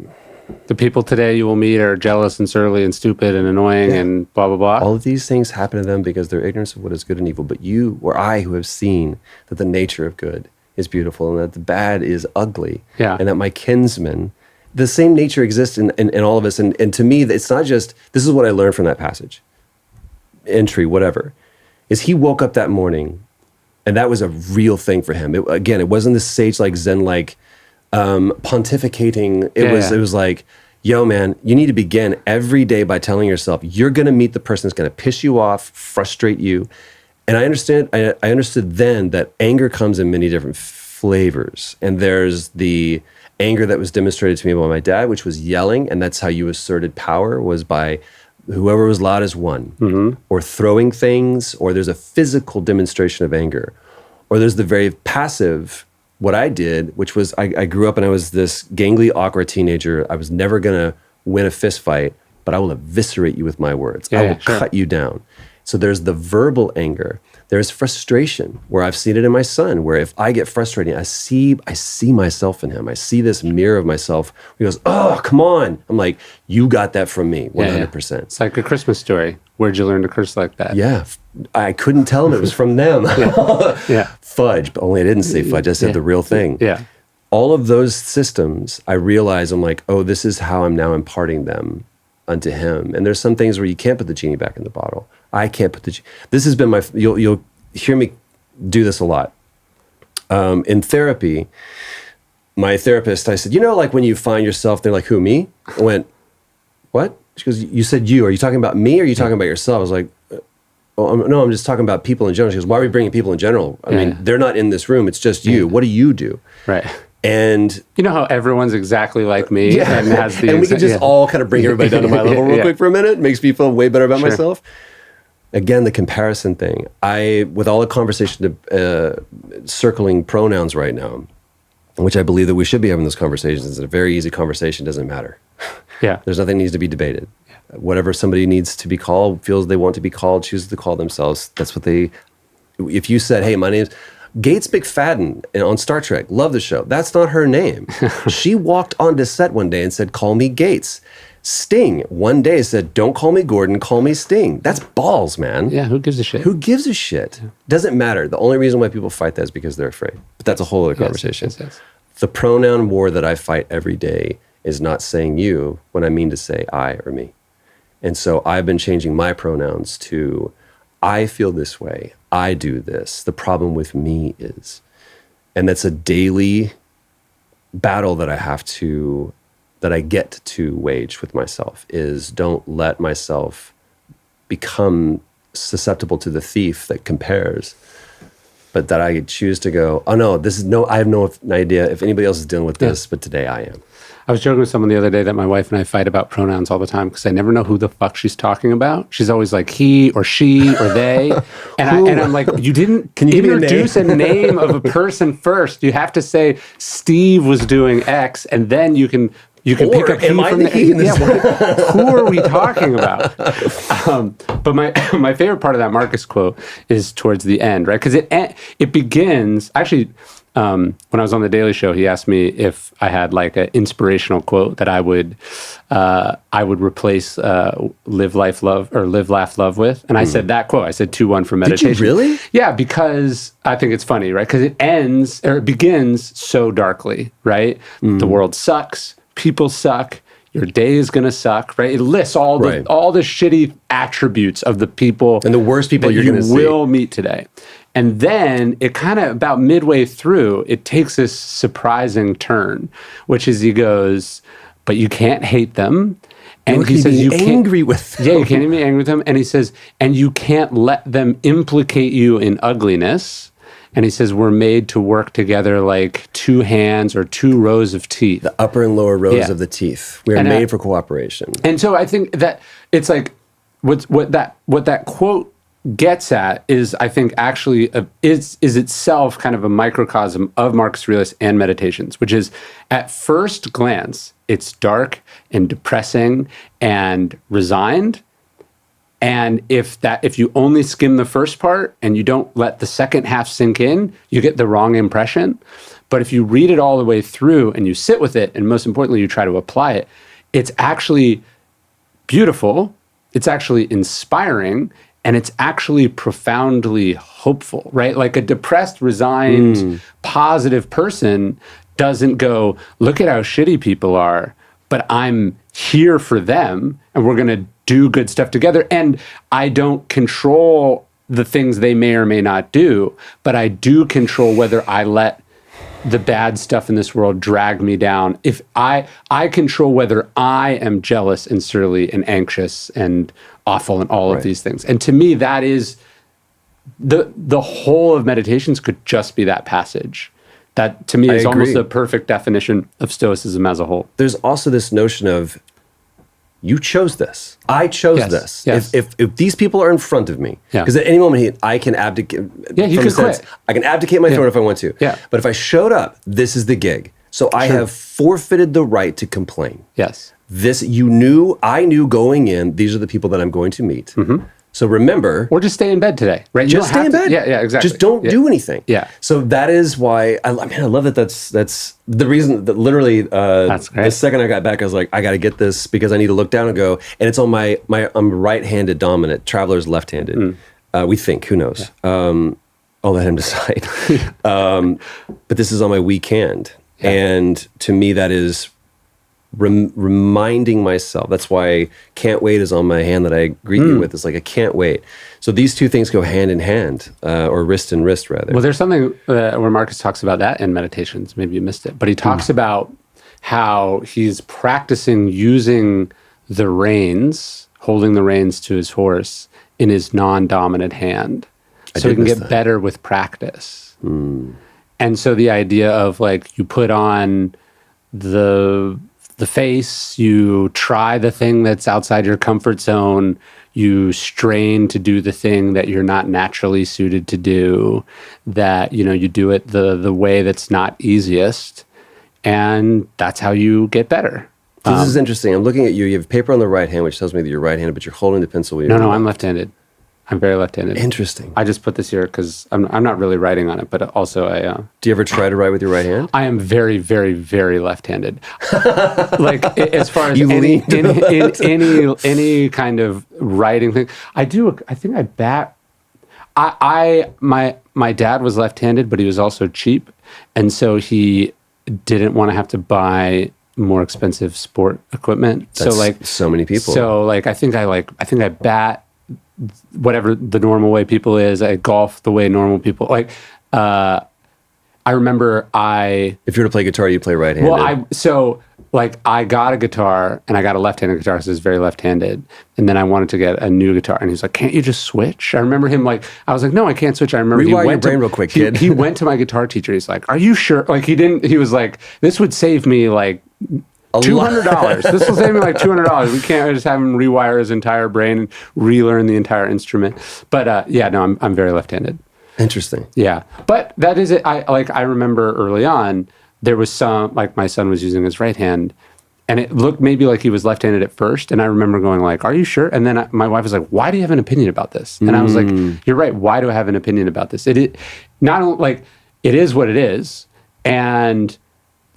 The people today you will meet are jealous and surly and stupid and annoying and blah, blah, blah. All of these things happen to them because they're ignorant of what is good and evil. But you or I who have seen that the nature of good is beautiful and that the bad is ugly. Yeah. And that my kinsman, the same nature exists in all of us. And to me, it's not just, this is what I learned from that passage, entry, whatever, is he woke up that morning and that was a real thing for him. It wasn't this sage-like, Zen-like pontificating. It was like, yo, man, you need to begin every day by telling yourself you're going to meet the person that's going to piss you off, frustrate you. And I understood then that anger comes in many different flavors. And there's the anger that was demonstrated to me by my dad, which was yelling, and that's how you asserted power, was by whoever was loud as one, or throwing things, or there's a physical demonstration of anger, or there's the very passive, what I did, which was I grew up and I was this gangly, awkward teenager. I was never going to win a fist fight, but I will eviscerate you with my words. I will cut you down. So there's the verbal anger. There's frustration, where I've seen it in my son, where if I get frustrated, I see myself in him. I see this mirror of myself. He goes, oh, come on. I'm like, you got that from me, 100%. It's like a Christmas story. Where'd you learn to curse like that? Yeah. I couldn't tell him it was from them. Fudge, but only I didn't say fudge. I said the real thing. Yeah. All of those systems, I realize I'm like, oh, this is how I'm now imparting them unto him. And there's some things where you can't put the genie back in the bottle. I can't put the this has been you'll hear me do this a lot. In therapy, my therapist, I said, like when you find yourself, they're like, who, me? I went, what? She goes, you said you. Are you talking about me or are you talking about yourself? I was like, no, I'm just talking about people in general. She goes, why are we bringing people in general? I mean, they're not in this room. It's just you. What do you do? Right. And you know how everyone's exactly like me and has the and we can just all kind of bring everybody down to my level real quick for a minute. Makes me feel way better about myself. Again, the comparison thing. With all the conversation circling pronouns right now, which I believe that we should be having those conversations. It's a very easy conversation. Doesn't matter. Yeah. There's nothing that needs to be debated. Yeah. Whatever somebody needs to be called, feels they want to be called, chooses to call themselves. That's what if you said, hey, my name's Gates McFadden on Star Trek, love the show. That's not her name. She walked onto set one day and said, call me Gates. Sting one day said, don't call me Gordon, call me Sting. That's balls, man. Yeah, who gives a shit? Who gives a shit? Yeah. Doesn't matter. The only reason why people fight that is because they're afraid. But that's a whole other conversation. Yes. The pronoun war that I fight every day is not saying you when I mean to say I or me. And so I've been changing my pronouns to I feel this way. I do this. The problem with me is. And that's a daily battle that I get to wage with myself is don't let myself become susceptible to the thief that compares, but that I choose to go, oh no, I have no idea if anybody else is dealing with this, but today I am. I was joking with someone the other day that my wife and I fight about pronouns all the time because I never know who the fuck she's talking about. She's always like he or she or they. And I'm like, you didn't introduce a name of a person first. You have to say Steve was doing X and then you can pick up he from the who are we talking about? But my favorite part of that Marcus quote is towards the end, right? Because it begins, actually, when I was on the Daily Show, he asked me if I had like an inspirational quote that I would replace live, life, love, or live, laugh, love with. And I said that quote. I said 2-1 for meditation. Did you really? Yeah, because I think it's funny, right? Because it begins so darkly, right? The world sucks. People suck. Your day is going to suck, right? It lists all the shitty attributes of the people and the worst people you're going to will meet today. And then it kind of about midway through, it takes this surprising turn, which is he goes, but you can't hate them. And he says you can't be angry with them. Yeah, you can't even be angry with them. And he says, and you can't let them implicate you in ugliness. And he says, we're made to work together like two hands or two rows of teeth. The upper and lower rows of the teeth. We are made for cooperation. And so I think that it's like what that quote gets at is, I think, actually is itself kind of a microcosm of Marcus Aurelius and Meditations, which is at first glance, it's dark and depressing and resigned. And if you only skim the first part and you don't let the second half sink in, you get the wrong impression. But if you read it all the way through and you sit with it, and most importantly, you try to apply it, it's actually beautiful, it's actually inspiring, and it's actually profoundly hopeful, right? Like a depressed, resigned, positive person doesn't go, look at how shitty people are, but I'm here for them, and we're going to do good stuff together. And I don't control the things they may or may not do, but I do control whether I let the bad stuff in this world drag me down. If I control whether I am jealous and surly and anxious and awful and all of these things. And to me, that is the whole of Meditations could just be that passage. That to me is almost the perfect definition of Stoicism as a whole. There's also this notion of you chose this. I chose this. Yes. If these people are in front of me, because at any moment I can abdicate. Yeah, you can quit. I can abdicate my throne if I want to. Yeah. But if I showed up, this is the gig. So I have forfeited the right to complain. Yes. I knew going in, these are the people that I'm going to meet. Mm-hmm. So remember. Or just stay in bed today, right? You just stay in bed. Yeah, exactly. Just don't do anything. Yeah. So that is why, I love that that's the reason that literally that's great. The second I got back, I was like, I got to get this because I need to look down and go, and it's on I'm right-handed dominant, Traveler's left-handed. We think, who knows? Yeah. I'll let him decide. But this is on my weak hand. Yeah. And to me, that is reminding myself. That's why can't wait is on my hand that I greet you with. It's like, I can't wait. So these two things go hand in hand, or wrist and wrist, rather. Well, there's something where Marcus talks about that in Meditations. Maybe you missed it. But he talks about how he's practicing using the reins, holding the reins to his horse in his non-dominant hand. So he can get better with practice. And so the idea of like, you put on the face, you try the thing that's outside your comfort zone, you strain to do the thing that you're not naturally suited to do, that, you know, you do it the way that's not easiest, and that's how you get better. So this is interesting. I'm looking at you. You have paper on the right hand, which tells me that you're right-handed, but you're holding the pencil. No, I'm left-handed. I'm very left-handed. Interesting. I just put this here because I'm not really writing on it, but also Do you ever try to write with your right hand? I am very, very, very left-handed. Like as far as You any kind of writing thing, I think I bat. My dad was left-handed, but he was also cheap, and so he didn't want to have to buy more expensive sport equipment. That's so like so many people. So like I think I bat whatever the normal way people is. I golf the way normal people like. I remember if you were to play guitar, you play right-handed. Well, I got a guitar and I got a left-handed guitar because it's very left-handed. And then I wanted to get a new guitar and he's like, "Can't you just switch?" I remember him like, I was like, "No, I can't switch." I remember Rewire your brain real quick, kid. He went to my guitar teacher. He's like, "Are you sure?" Like he was like, "This would save me like $200. This will save me like $200. We can't just have him rewire his entire brain and relearn the entire instrument." But I'm very left-handed. Interesting. Yeah, but that is it. I remember early on there was some like my son was using his right hand, and it looked maybe like he was left-handed at first. And I remember going like, "Are you sure?" And then my wife was like, "Why do you have an opinion about this?" And I was like, "You're right. Why do I have an opinion about this? It not only like it is what it is, and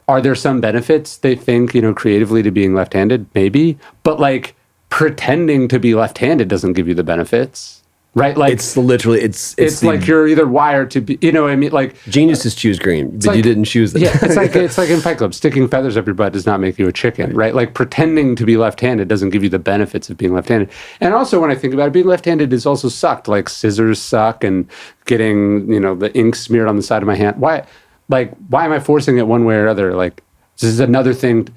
are there some benefits they think, creatively to being left-handed? Maybe. But like pretending to be left-handed doesn't give you the benefits, right? Like it's literally, it's like you're either wired to be, what I mean? Like geniuses choose green, but you didn't choose that. Yeah, it's like in Fight Club, sticking feathers up your butt does not make you a chicken, right? Like pretending to be left-handed doesn't give you the benefits of being left-handed. And also when I think about it, being left-handed is also sucked. Like scissors suck and getting, the ink smeared on the side of my hand. Why am I forcing it one way or other? Like, this is another thing.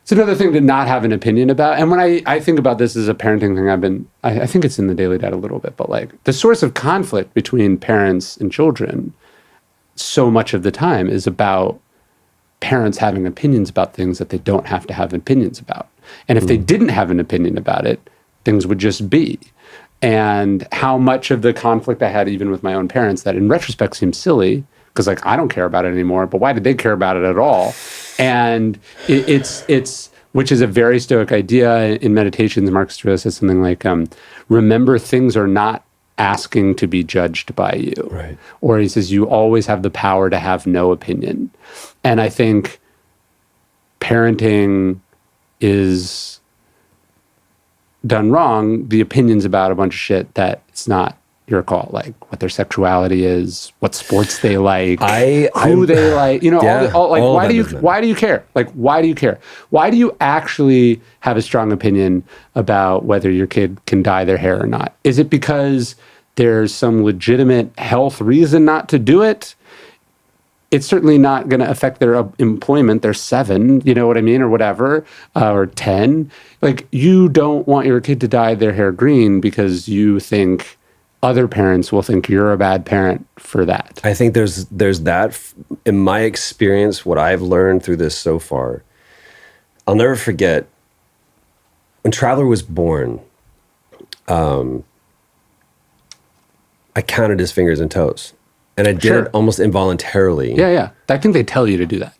It's another thing to not have an opinion about. And when I think about this as a parenting thing, I think it's in the Daily Dad a little bit, but like the source of conflict between parents and children so much of the time is about parents having opinions about things that they don't have to have opinions about. And if they didn't have an opinion about it, things would just be. And how much of the conflict I had even with my own parents that in retrospect seems silly, because like I don't care about it anymore, but why did they care about it at all? And it's which is a very Stoic idea. In Meditations, Marcus Aurelius says something like, remember things are not asking to be judged by you. Right. Or he says, you always have the power to have no opinion. And I think parenting is done wrong. The opinions about a bunch of shit that it's not your call, like what their sexuality is, what sports they like, who they like, why do you care? Like, why do you care? Why do you actually have a strong opinion about whether your kid can dye their hair or not? Is it because there's some legitimate health reason not to do it? It's certainly not going to affect their employment. They're 7, you know what I mean? Or whatever, or 10. Like, you don't want your kid to dye their hair green because you think other parents will think you're a bad parent for that. I think there's that. In my experience, what I've learned through this so far, I'll never forget when Traveler was born. I counted his fingers and toes, and I did it almost involuntarily. Yeah. I think they tell you to do that.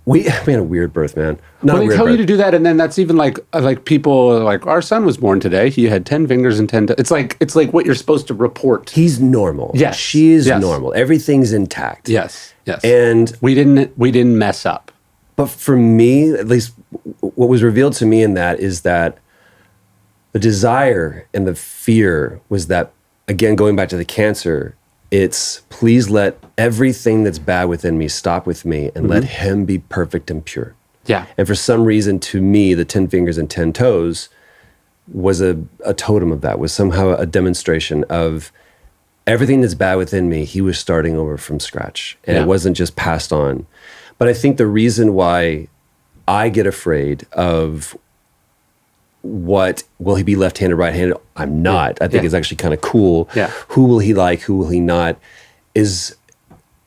We had a weird birth, man. They tell you to do that, and then that's even like people like, our son was born today. He had 10 fingers and 10 toes. It's like what you're supposed to report. He's normal. Yes, she is normal. Everything's intact. Yes. And we didn't mess up. But for me, at least, what was revealed to me in that is that the desire and the fear was that, again, going back to the cancer. It's please let everything that's bad within me stop with me and let him be perfect and pure. Yeah. And for some reason, to me, the 10 fingers and 10 toes was a totem of that, was somehow a demonstration of everything that's bad within me. He was starting over from scratch, and it wasn't just passed on. But I think the reason why I get afraid of what will he be left-handed, right-handed? I'm not. I think it's actually kind of cool. Yeah. Who will he like? Who will he not? It's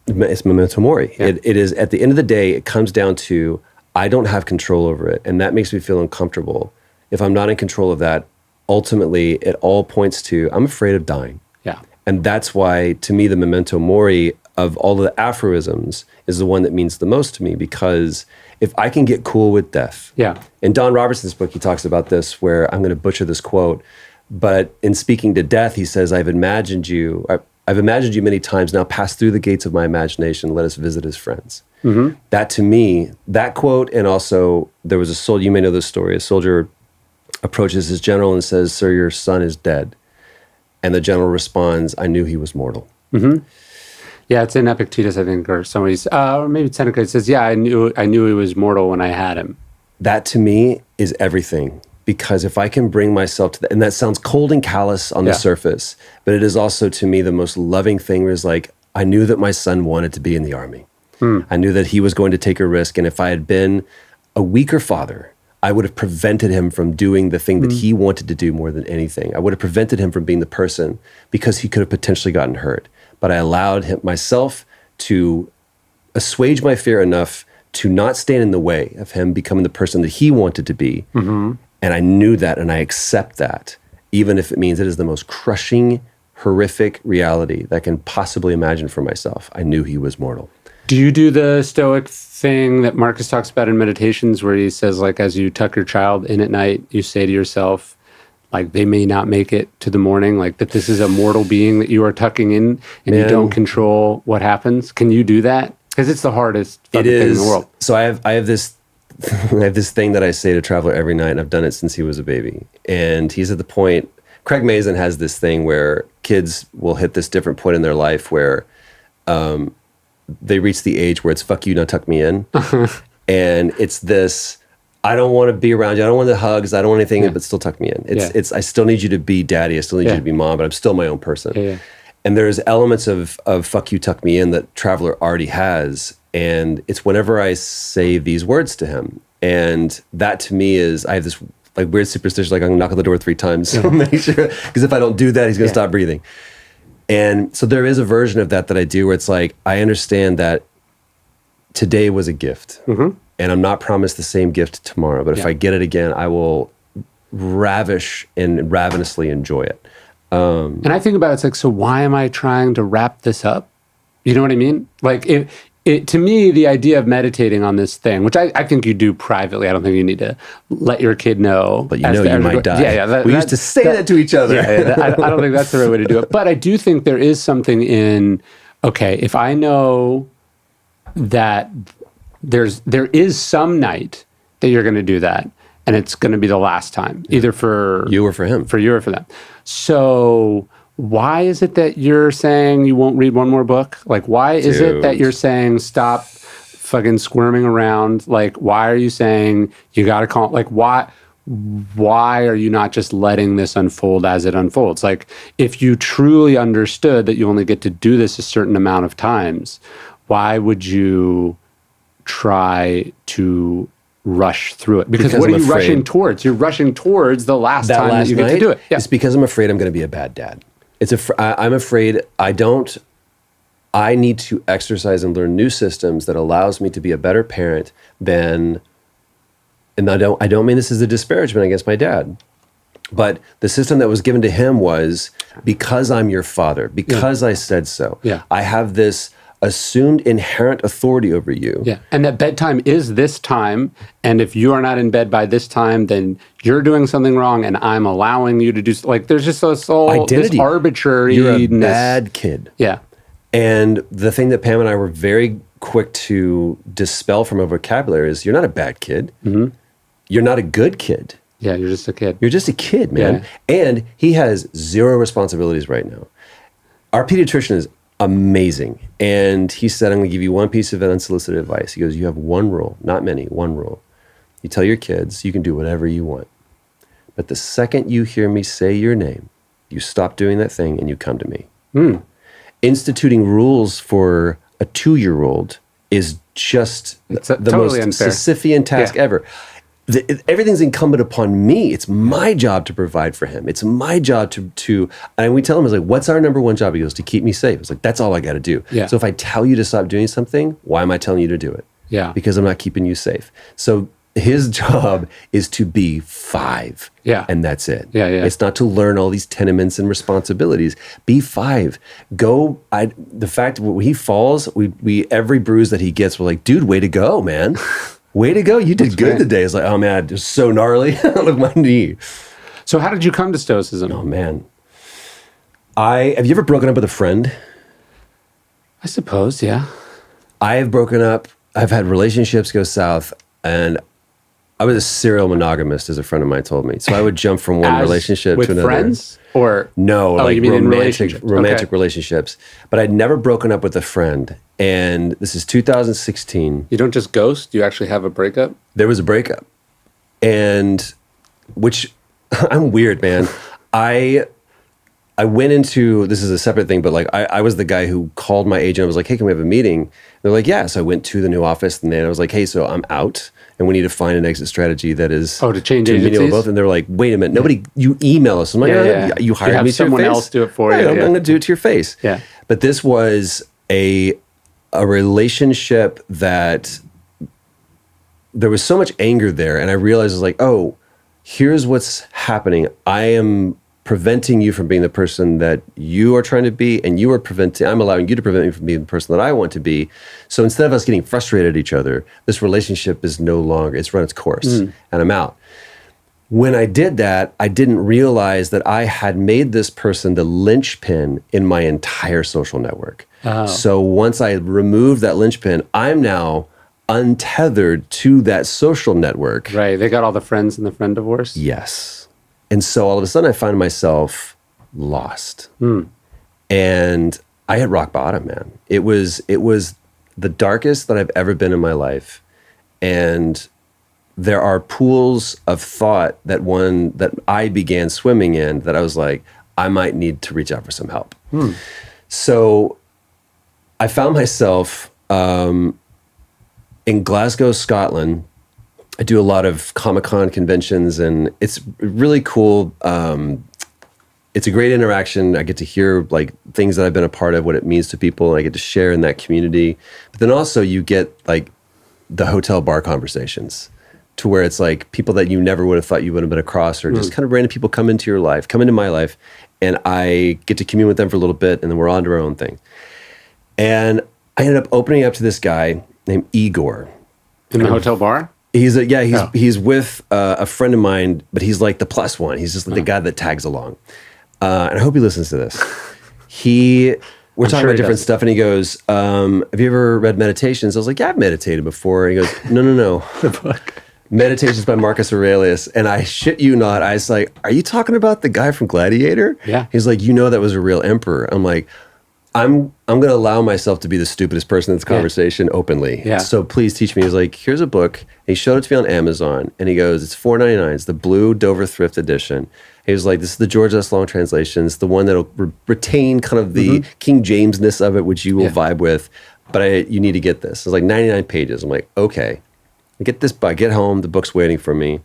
memento mori. Yeah. It is, at the end of the day, it comes down to I don't have control over it, and that makes me feel uncomfortable. If I'm not in control of that, ultimately it all points to I'm afraid of dying. Yeah. And that's why, to me, the memento mori of all of the aphorisms is the one that means the most to me, because if I can get cool with death. Yeah. In Don Robertson's book, he talks about this, where I'm going to butcher this quote, but in speaking to death, he says, I've imagined you many times. Now pass through the gates of my imagination. Let us visit as friends. Mm-hmm. That, to me, that quote, and also there was a soldier, you may know this story, a soldier approaches his general and says, sir, your son is dead. And the general responds, I knew he was mortal. Mm-hmm. Yeah, it's in Epictetus, I think, or somebody's, or maybe Seneca. It says, yeah, I knew he was mortal when I had him. That, to me, is everything. Because if I can bring myself to that, and that sounds cold and callous on the surface, but it is also, to me, the most loving thing, was like, I knew that my son wanted to be in the army. I knew that he was going to take a risk. And if I had been a weaker father, I would have prevented him from doing the thing that he wanted to do more than anything. I would have prevented him from being the person, because he could have potentially gotten hurt. But I allowed myself to assuage my fear enough to not stand in the way of him becoming the person that he wanted to be. Mm-hmm. And I knew that, and I accept that, even if it means it is the most crushing, horrific reality that I can possibly imagine for myself. I knew he was mortal. Do you do the Stoic thing that Marcus talks about in Meditations, where he says, like, as you tuck your child in at night, you say to yourself, like, they may not make it to the morning, like that this is a mortal being that you are tucking in, and you don't control what happens? Can you do that? Because it's the hardest thing in the world. So I have this I have this thing that I say to Traveler every night, and I've done it since he was a baby. And he's at the point, Craig Mazin has this thing where kids will hit this different point in their life where they reach the age where it's fuck you, now tuck me in. And it's this, I don't want to be around you. I don't want the hugs. I don't want anything, but still tuck me in. It's I still need you to be daddy. I still need you to be mom, but I'm still my own person. Yeah. And there's elements of fuck you, tuck me in that Traveler already has. And it's whenever I say these words to him. And that, to me, is, I have this like weird superstition, like I'm gonna knock on the door 3 times to make sure, because if I don't do that, he's gonna stop breathing. And so there is a version of that I do, where it's like, I understand that today was a gift, and I'm not promised the same gift tomorrow, but if I get it again, I will ravish and ravenously enjoy it. And I think about it, it's like, so why am I trying to wrap this up? You know what I mean? Like, to me, the idea of meditating on this thing, which I think you do privately, I don't think you need to let your kid know. But you might die. We used to say that to each other. I don't think that's the right way to do it. But I do think there is something in, okay, if I know that there is some night that you're going to do that, and it's going to be the last time, either for you or for him. For you or for them. So why is it that you're saying you won't read one more book? Like, why is it that you're saying stop fucking squirming around? Like, why are you saying you got to call? Like, why are you not just letting this unfold as it unfolds? Like, if you truly understood that you only get to do this a certain amount of times, why would you try to rush through it? Because what are you rushing towards? You're rushing towards the last time that you get to do it. It's because I'm afraid I'm going to be a bad dad. I'm afraid I need to exercise and learn new systems that allows me to be a better parent than, and I don't mean this as a disparagement against my dad, but the system that was given to him was, because I'm your father, because I said so, I have this assumed inherent authority over you. Yeah, and that bedtime is this time, and if you are not in bed by this time, then you're doing something wrong, and I'm allowing you to do, like, there's just this whole identity. This arbitrariness. You're a bad kid. Yeah. And the thing that Pam and I were very quick to dispel from our vocabulary is, you're not a bad kid. Mm-hmm. You're not a good kid. Yeah, you're just a kid. You're just a kid, man. Yeah. And he has 0 responsibilities right now. Our pediatrician is amazing. And he said, I'm going to give you one piece of unsolicited advice. He goes, you have one rule, not many, one rule. You tell your kids you can do whatever you want. But the second you hear me say your name, you stop doing that thing and you come to me. Instituting rules for a 2-year-old is just the totally most unfair. Sisyphean task ever. Everything's incumbent upon me. It's my job to provide for him. It's my job to and we tell him, it's like, what's our number one job? He goes, to keep me safe. It's like, that's all I got to do. Yeah. So if I tell you to stop doing something, why am I telling you to do it? Yeah. Because I'm not keeping you safe. So his job is to be 5. Yeah. And that's it. Yeah. It's not to learn all these tenements and responsibilities. Be 5. The fact when he falls, we every bruise that he gets, we're like, dude, way to go, man. Way to go. You did good today. It's like, oh man, it was so gnarly. Look at my knee. So how did you come to Stoicism? Oh man. Have you ever broken up with a friend? I suppose, yeah. I have broken up. I've had relationships go south, and I was a serial monogamist, as a friend of mine told me. So I would jump from one relationship to another. With friends? Or no, like you mean romantic relationships. Relationships. But I'd never broken up with a friend. And this is 2016. You don't just ghost, you actually have a breakup? There was a breakup. And which I'm weird, man. I went into, this is a separate thing, but like I was the guy who called my agent. I was like, hey, can we have a meeting? They're like, yeah. So I went to the new office, and then I was like, hey, so I'm out, and we need to find an exit strategy that is to change agencies? both. And they're like, wait a minute, nobody, you email us. I'm like, you hired have me to your someone face? else do it for you. I'm going to do it to your face. Yeah. But this was a relationship that there was so much anger there, and I realized, I was like, oh, here's what's happening. I am preventing you from being the person that you are trying to be, and I'm allowing you to prevent me from being the person that I want to be. So instead of us getting frustrated at each other, this relationship is no longer, it's run its course, and I'm out. When I did that, I didn't realize that I had made this person the linchpin in my entire social network. Oh. So once I removed that linchpin, I'm now untethered to that social network. Right, they got all the friends in the friend divorce? Yes. And so all of a sudden I find myself lost. And I hit rock bottom, man. It was the darkest that I've ever been in my life. And there are pools of thought that I began swimming in that I was like, I might need to reach out for some help. So I found myself in Glasgow, Scotland. I do a lot of Comic-Con conventions, and it's really cool. It's a great interaction. I get to hear like things that I've been a part of, what it means to people, and I get to share in that community. But then also you get like the hotel bar conversations, to where it's like people that you never would have thought you would have been across, or just kind of random people come into my life, and I get to commune with them for a little bit, and then we're on to our own thing. And I ended up opening up to this guy named Igor. In the hotel bar? He's with a friend of mine, but he's like the plus one. He's just like the guy that tags along. And I hope he listens to this. We're talking about different stuff, and he goes, have you ever read Meditations? I was like, yeah, I've meditated before. And he goes, no. The book. Meditations by Marcus Aurelius. And I shit you not, I was like, are you talking about the guy from Gladiator? Yeah. He's like, that was a real emperor. I'm like, I'm going to allow myself to be the stupidest person in this conversation openly. Yeah. So please teach me. He's like, here's a book. He showed it to me on Amazon, and he goes, it's $4.99. It's the blue Dover Thrift Edition. He was like, this is the George S. Long translation. It's the one that'll retain kind of the King James-ness of it, which you will vibe with. But you need to get this. It's like 99 pages. I'm like, okay. I get this book. I get home. The book's waiting for me,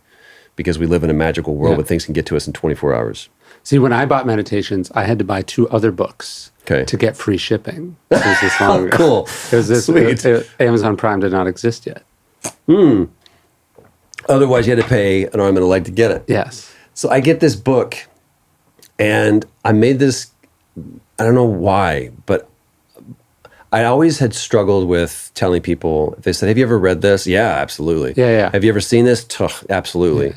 because we live in a magical world where things can get to us in 24 hours. See, when I bought Meditations, I had to buy 2 other books to get free shipping. It was this long ago. Cool. It was this, Sweet. Amazon Prime did not exist yet. Otherwise, you had to pay an arm and a leg to get it. Yes. So I get this book, and I made this, I don't know why, but I always had struggled with telling people, if they said, have you ever read this? Yeah, absolutely. Yeah. Have you ever seen this? Absolutely. Yeah.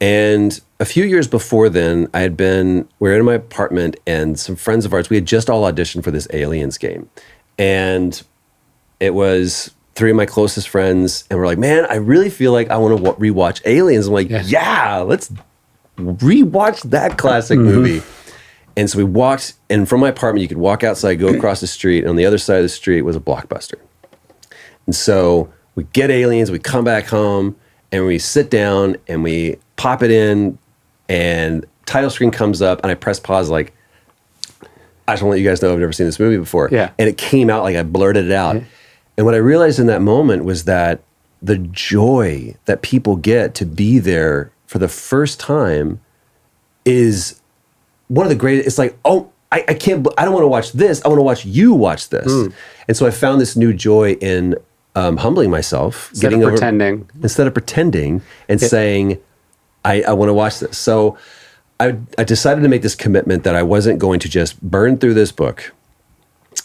And a few years before then, we were in my apartment, and some friends of ours, we had just all auditioned for this Aliens game. And it was 3 of my closest friends, and we're like, man, I really feel like I want to rewatch Aliens. I'm like, yeah, let's rewatch that classic movie. And so we walked, and from my apartment, you could walk outside, go across the street, and on the other side of the street was a Blockbuster. And so we get Aliens, we come back home, and we sit down and we pop it in, and title screen comes up, and I press pause like, I just want to let you guys know I've never seen this movie before. Yeah. And it came out like I blurted it out. Yeah. And what I realized in that moment was that the joy that people get to be there for the first time is one of the greatest. It's like, oh, I don't want to watch this. I want to watch you watch this. And so I found this new joy in humbling myself. Instead of pretending and saying, I want to watch this. So I decided to make this commitment that I wasn't going to just burn through this book.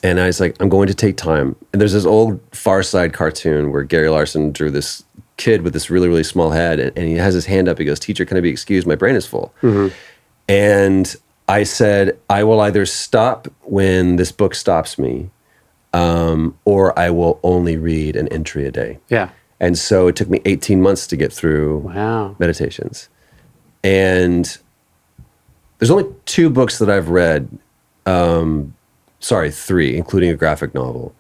And I was like, I'm going to take time. And there's this old Far Side cartoon where Gary Larson drew this kid with this really, really small head. And he has his hand up. He goes, "Teacher, can I be excused? My brain is full." And I said, I will either stop when this book stops me, or I will only read an entry a day. Yeah. And so it took me 18 months to get through meditations. And there's only 2 books that I've read, 3, including a graphic novel.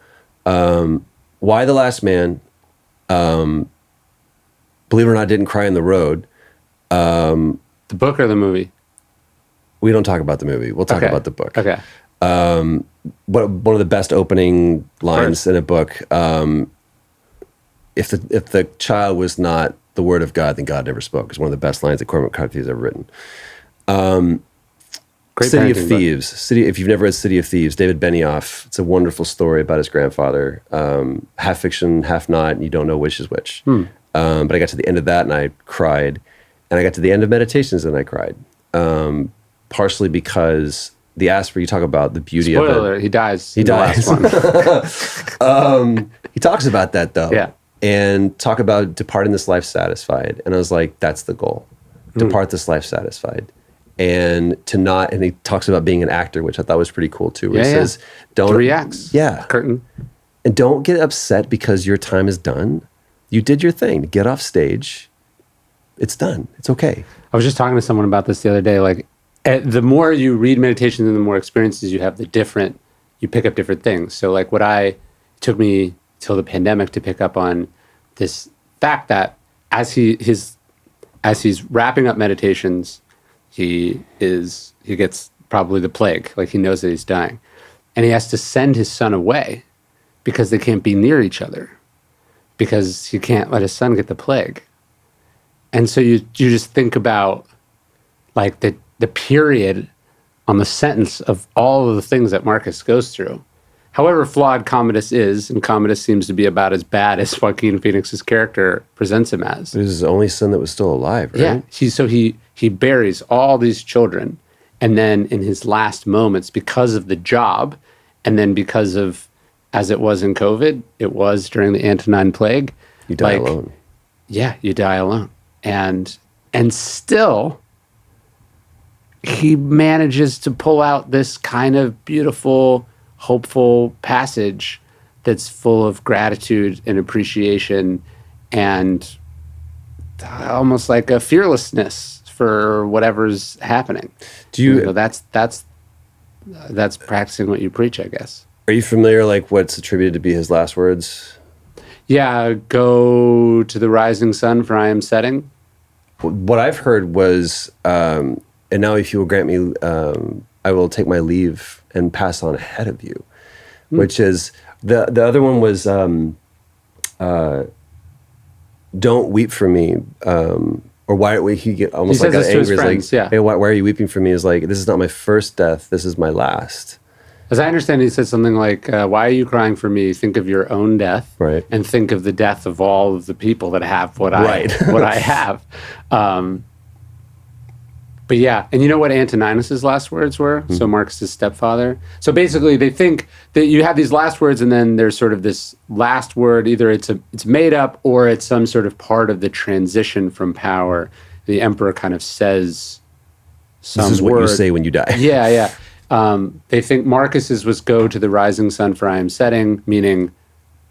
Why the Last Man, believe it or not, didn't cry in the road. The book or the movie? We don't talk about the movie. We'll talk about the book. Okay. One of the best opening lines in a book, if the child was not the word of God, then God never spoke, is one of the best lines that Cormac McCarthy has ever written. City of Thieves. If you've never read City of Thieves, David Benioff. It's a wonderful story about his grandfather. Half fiction, half not, and you don't know which is which. But I got to the end of that and I cried. And I got to the end of Meditations and I cried. Partially because the aspect, you talk about the beauty of it. Spoiler, he dies. He dies. The last one. He talks about that though. Yeah. And talk about departing this life satisfied. And I was like, that's the goal. Depart this life satisfied. And he talks about being an actor, which I thought was pretty cool too. Where he says, don't 3 acts. Yeah. Curtain. And don't get upset because your time is done. You did your thing. Get off stage. It's done. It's okay. I was just talking to someone about this the other day. Like, the more you read meditations and the more experiences you have, you pick up different things. So like it took me till the pandemic to pick up on this fact that as he's wrapping up meditations, he gets probably the plague. Like, he knows that he's dying, and he has to send his son away because they can't be near each other because he can't let his son get the plague. And so you just think about like the period on the sentence of all of the things that Marcus goes through. However flawed Commodus is, and Commodus seems to be about as bad as Joaquin Phoenix's character presents him as. It was his only son that was still alive, right? Yeah. He buries all these children, and then in his last moments, because of the job, and then because of, as it was in COVID, it was during the Antonine Plague. You die alone. Yeah, you die alone. And still, he manages to pull out this kind of beautiful, hopeful passage that's full of gratitude and appreciation and almost like a fearlessness for whatever's happening. That's practicing what you preach, I guess. Are you familiar, like, what's attributed to be his last words? Yeah, go to the rising sun, for I am setting. What I've heard was, and now if you will grant me, I will take my leave and pass on ahead of you, which is, the other one was, don't weep for me, or why he get almost like got angry. Friends, like, hey, why are you weeping for me? Is like, this is not my first death. This is my last. As I understand, he said something like, why are you crying for me? Think of your own death, right? And think of the death of all of the people that have what I have. But yeah, and you know what Antoninus's last words were? So Marcus's stepfather. So basically, they think that you have these last words, and then there's sort of this last word. Either it's made up, or it's some sort of part of the transition from power. The emperor kind of says some word. This is what you say when you die. Yeah. They think Marcus's was go to the rising sun, for I am setting, meaning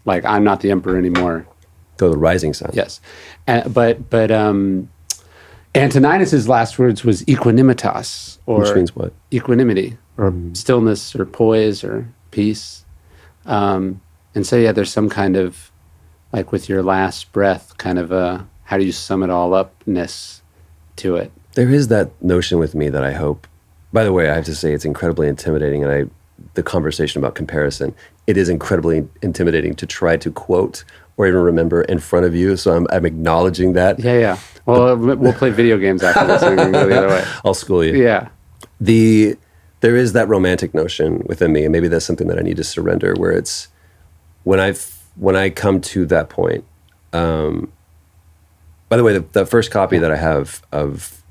like I'm not the emperor anymore. Go to the rising sun. Yes, but Antoninus's last words was equanimitas, which means what? Equanimity, or stillness, or poise, or peace. And so, yeah, there's some kind of, like with your last breath, kind of a how do you sum it all upness to it? There is that notion with me that I hope, by the way, I have to say it's incredibly intimidating, and the conversation about comparison, it is incredibly intimidating to try to quote or even remember in front of you. So I'm acknowledging that. Yeah. Well, we'll play video games after this and we can go the other way. I'll school you. Yeah. There is that romantic notion within me, and maybe that's something that I need to surrender, where it's when I come to that point. By the way, the first copy that I have of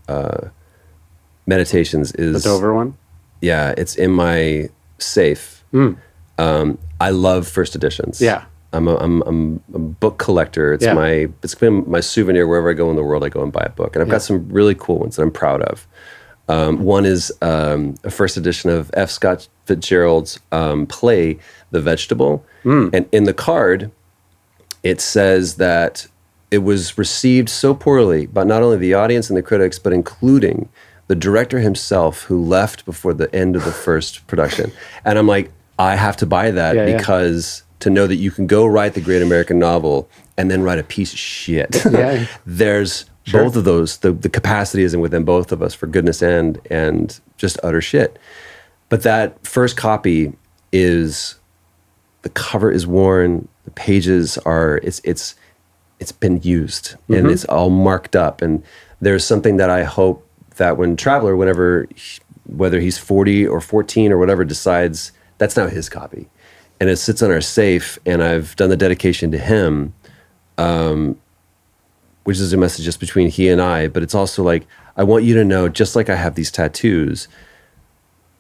Meditations is the Dover one. Yeah, it's in my safe. I love first editions. Yeah. I'm a book collector. It's been my souvenir wherever I go in the world. I go and buy a book, and I've got some really cool ones that I'm proud of. One is a first edition of F. Scott Fitzgerald's play The Vegetable, and in the card it says that it was received so poorly by not only the audience and the critics, but including the director himself, who left before the end of the first production. And I'm like, I have to buy that because to know that you can go write the great American novel and then write a piece of shit. Yeah. There's both of those. The capacity isn't within both of us for goodness and just utter shit. But that first copy is, the cover is worn, the pages are, it's been used and it's all marked up. And there's something that I hope that when Traveler, whether he's 40 or 14 or whatever, decides that's now his copy, and it sits on our safe, and I've done the dedication to him, which is a message just between he and I, but it's also like, I want you to know, just like I have these tattoos,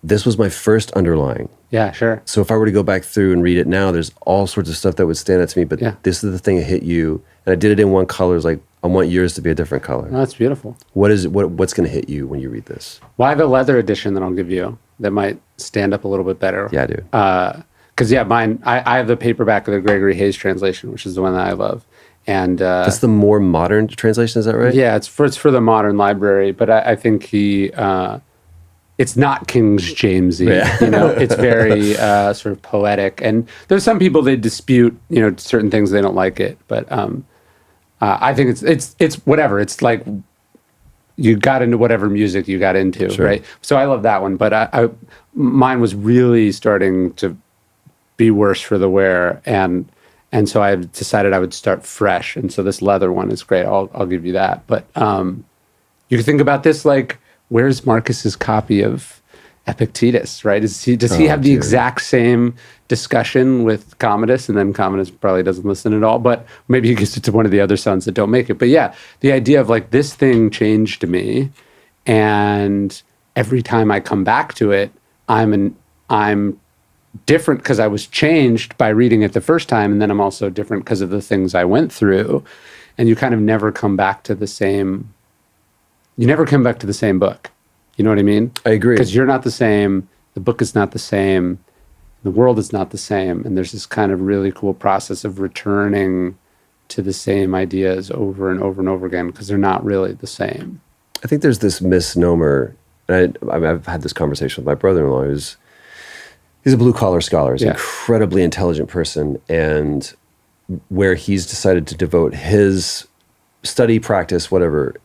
this was my first underlying. Yeah, sure. So if I were to go back through and read it now, there's all sorts of stuff that would stand out to me, but this is the thing that hit you. And I did it in one color. It's like, I want yours to be a different color. Oh, that's beautiful. What's going to hit you when you read this? Well, I have a leather edition that I'll give you that might stand up a little bit better. Yeah, dude. Because mine, I have the paperback of the Gregory Hayes translation, which is the one that I love. And that's the more modern translation, is that right? Yeah, it's for the modern library, but I think he it's not King Jamesy. Yeah. It's very sort of poetic. And there's some people they dispute, certain things, they don't like it, but I think it's whatever. It's like you got into whatever music you got into, right? So I love that one, but mine was really starting to be worse for the wear, and so I decided I would start fresh. And so this leather one is great. I'll give you that. But you can think about this like, where's Marcus's copy of Epictetus, right? Does he have the exact same discussion with Commodus, and then Commodus probably doesn't listen at all, but maybe he gives it to one of the other sons that don't make it. But yeah, the idea of like, this thing changed me, and every time I come back to it, I'm different because I was changed by reading it the first time, and then I'm also different because of the things I went through, and you kind of never come back to the same. You never come back to the same book. You know what I mean? I agree. Because you're not the same. The book is not the same. The world is not the same. And there's this kind of really cool process of returning to the same ideas over and over and over again, because they're not really the same. I think there's this misnomer, and I've had this conversation with my brother-in-law, he's a blue-collar scholar. He's an incredibly intelligent person, and where he's decided to devote his study, practice, whatever,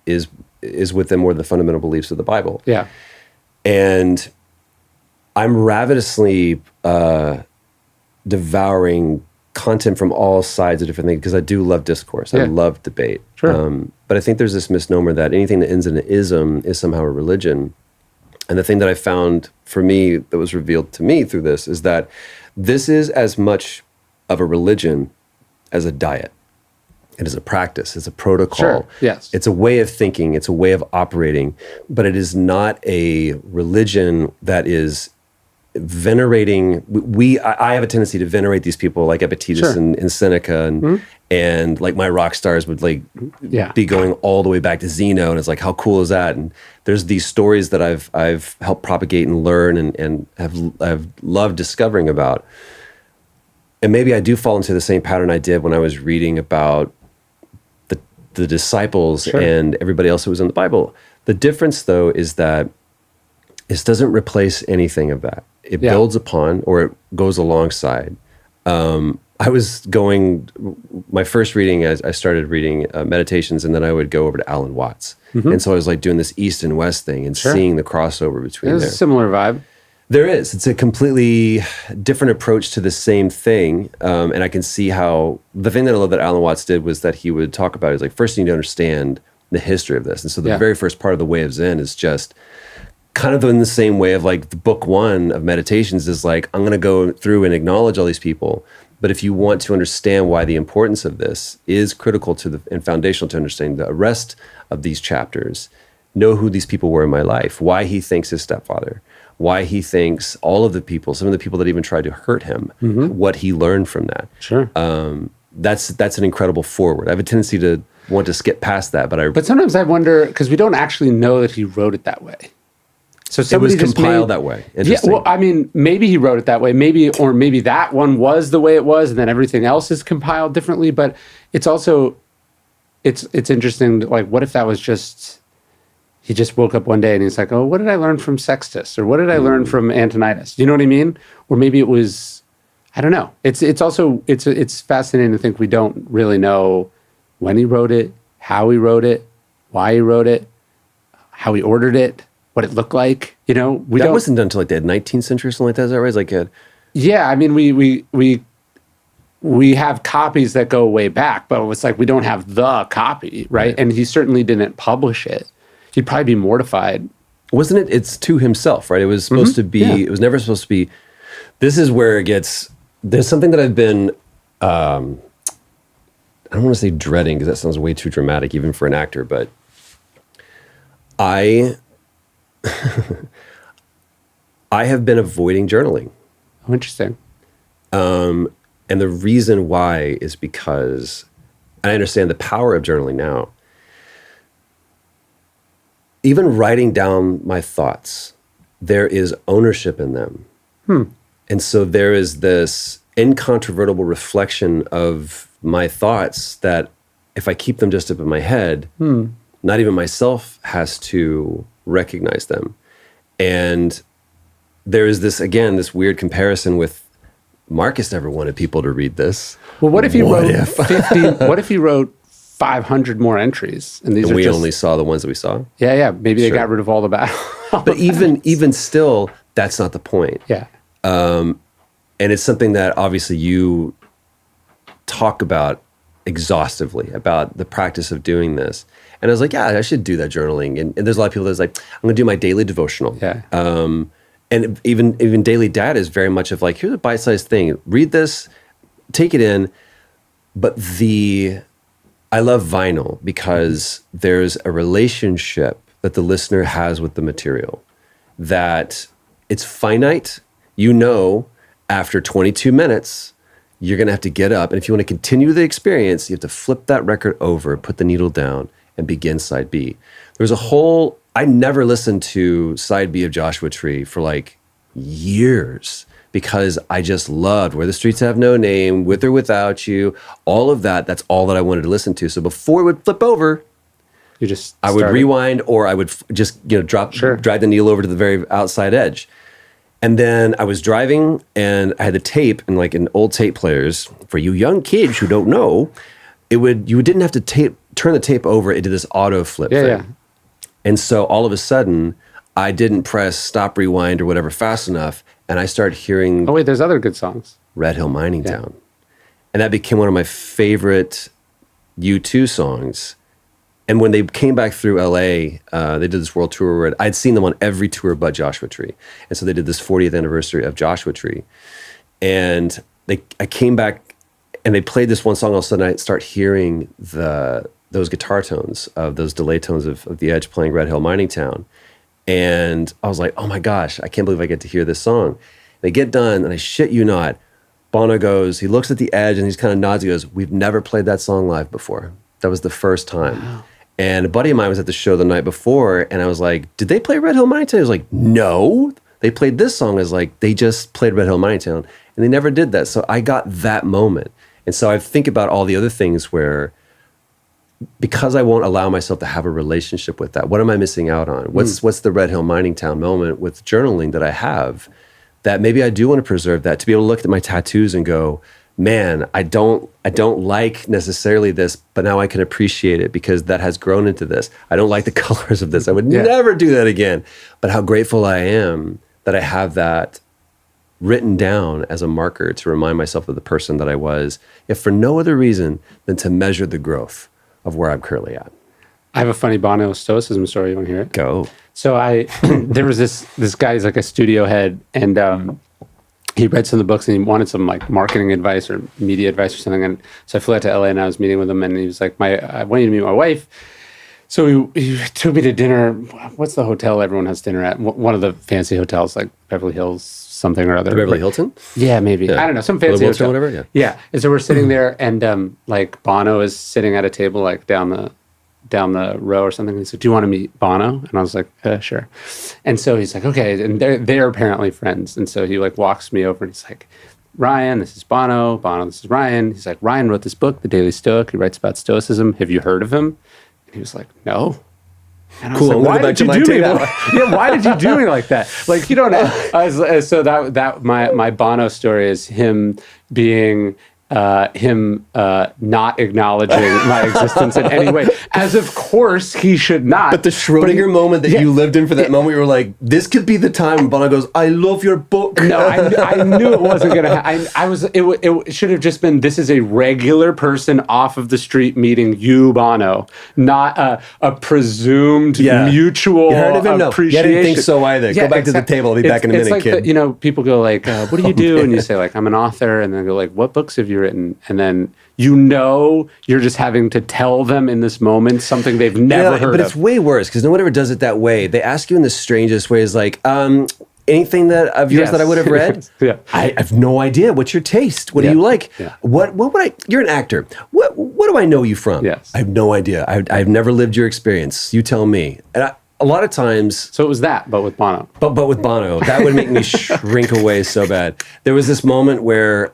is within more of the fundamental beliefs of the Bible. Yeah. And I'm ravenously devouring content from all sides of different things, because I do love discourse. I love debate. Sure. But I think there's this misnomer that anything that ends in an ism is somehow a religion. And the thing that I found for me that was revealed to me through this is that this is as much of a religion as a diet. It is a practice. It's a protocol. Sure. Yes. It's a way of thinking. It's a way of operating. But it is not a religion that is venerating. I have a tendency to venerate these people like Epictetus and Seneca and like my rock stars would like be going all the way back to Zeno, and it's like, how cool is that? And there's these stories that I've helped propagate and learn and have loved discovering about. And maybe I do fall into the same pattern I did when I was reading about the disciples and everybody else who was in the Bible. The difference, though, is that this doesn't replace anything of that. It builds upon, or it goes alongside. I was going, my first reading, I started reading Meditations, and then I would go over to Alan Watts. And so I was like doing this East and West thing and seeing the crossover between There's a similar vibe. There is. It's a completely different approach to the same thing. And I can see how the thing that I love that Alan Watts did was that he would talk about it. He's like, first you need to understand the history of this. And so the very first part of the Way of Zen is just kind of in the same way of like the book 1 of Meditations is like, I'm going to go through and acknowledge all these people. But if you want to understand why the importance of this is critical to and foundational to understanding the rest of these chapters, know who these people were in my life, why he thinks his stepfather, why he thinks all of the people, some of the people that even tried to hurt him, what he learned from that. Sure. That's an incredible forward. I have a tendency to want to skip past that, but sometimes I wonder, because we don't actually know that he wrote it that way. So somebody it was compiled that way. Yeah, well, I mean, maybe he wrote it that way, maybe that one was the way it was, and then everything else is compiled differently. But it's also, it's interesting. Like, what if that was just he just woke up one day and he's like, oh, what did I learn from Sextus, or what did I learn from Antonius? You know what I mean? Or maybe it was, I don't know. It's also fascinating to think we don't really know when he wrote it, how he wrote it, why he wrote it, how he ordered it, what it looked like. You know, that wasn't done until like the 19th century or something like that. Is that right? It's like yeah, I mean, we have copies that go way back, but it's like we don't have the copy, right? And he certainly didn't publish it. He'd probably be mortified. Wasn't it? It's to himself, right? It was supposed to be, it was never supposed to be, this is where it gets, there's something that I've been, I don't want to say dreading because that sounds way too dramatic even for an actor, but I have been avoiding journaling. Oh, interesting. And the reason why is because, and I understand the power of journaling now, even writing down my thoughts, there is ownership in them. And so there is this incontrovertible reflection of my thoughts that if I keep them just up in my head, not even myself has to recognize them. And there is this, again, this weird comparison with Marcus never wanted people to read this. Well, what if he wrote 50? What if he wrote 500 more entries, and we only saw the ones that we saw? Yeah. Maybe they got rid of all the bad. But even still, that's not the point. Yeah. And it's something that obviously you talk about exhaustively, about the practice of doing this. And I was like, yeah, I should do that journaling. And there's a lot of people that's like, I'm going to do my daily devotional. Yeah. And even Daily Dad is very much of like, here's a bite-sized thing. Read this, take it in. But I love vinyl because there's a relationship that the listener has with the material, that it's finite. You know, after 22 minutes, you're going to have to get up. And if you want to continue the experience, you have to flip that record over, put the needle down, and begin side B. There's I never listened to side B of Joshua Tree for like years because I just loved Where the Streets Have No Name, With or Without You, all of that. That's all that I wanted to listen to. So before it would flip over, I would rewind, or I would just drag the needle over to the very outside edge. And then I was driving and I had the tape, and like in old tape players, for you young kids who don't know, you didn't have to turn the tape over. It did this auto flip thing. Yeah. And so all of a sudden, I didn't press stop, rewind, or whatever fast enough, and I started hearing... Oh, wait, there's other good songs. Red Hill Mining Town. And that became one of my favorite U2 songs. And when they came back through LA, they did this world tour where I'd seen them on every tour but Joshua Tree. And so they did this 40th anniversary of Joshua Tree. And I came back and they played this one song. All of a sudden I start hearing those guitar tones of those delay tones of The Edge playing Red Hill Mining Town. And I was like, oh my gosh, I can't believe I get to hear this song. They get done, and I shit you not, Bono goes, he looks at The Edge and he's kind of nods, he goes, we've never played that song live before. That was the first time. Wow. And a buddy of mine was at the show the night before, and I was like, did they play Red Hill Mining Town? He was like, no. They played this song as like, they just played Red Hill Mining Town, and they never did that. So I got that moment. And so I think about all the other things where, because I won't allow myself to have a relationship with that, what am I missing out on? What's the Red Hill Mining Town moment with journaling that I have that maybe I do want to preserve, that to be able to look at my tattoos and go, man, I don't like necessarily this, but now I can appreciate it because that has grown into this. I don't like the colors of this. I would never do that again. But how grateful I am that I have that written down as a marker to remind myself of the person that I was, if for no other reason than to measure the growth of where I'm currently at. I have a funny Bono Stoicism story. You want to hear it? Go. So there was this guy, he's like a studio head, and he read some of the books and he wanted some like marketing advice or media advice or something. And so I flew out to LA and I was meeting with him and he was like, I want you to meet my wife. So he took me to dinner. What's the hotel everyone has dinner at? One of the fancy hotels, like Beverly Hills something or other. The Beverly Hilton? Yeah, maybe. Yeah. I don't know, some fancy hotel. Or whatever, yeah. And so we're sitting there and like Bono is sitting at a table like down the row or something. And he said, do you want to meet Bono? And I was like, sure. And so he's like, okay. And they're apparently friends. And so he like walks me over and he's like, Ryan, this is Bono. Bono, this is Ryan. He's like, Ryan wrote this book, The Daily Stoic. He writes about Stoicism. Have you heard of him? And he was like, no. And I was like, why did you do me that? Yeah, why did you do me like that? Like, you don't know. So that my Bono story is him being not acknowledging my existence in any way, as of course he should not. But the Schrodinger moment that you lived in for that moment, you were like, this could be the time when Bono goes, I love your book. No, I knew it wasn't going to happen. It should have just been, this is a regular person off of the street meeting you, Bono, not a presumed mutual you heard of him? appreciation. No, you didn't think so either. Go back to the table. I'll be back in a minute, like kid. People go like, what do you do? And you say like, I'm an author. And then go like, what books have you written? And then you're just having to tell them in this moment something they've never heard but of. It's way worse because no one ever does it that way. They ask you in the strangest ways, like, anything that of yours that I would have read? Yeah. I have no idea. What's your taste? What do you like? Yeah. What would I? You're an actor. What do I know you from? Yes. I have no idea. I've never lived your experience. You tell me. And a lot of times. So it was that, but with Bono. But with Bono, that would make me shrink away so bad. There was this moment where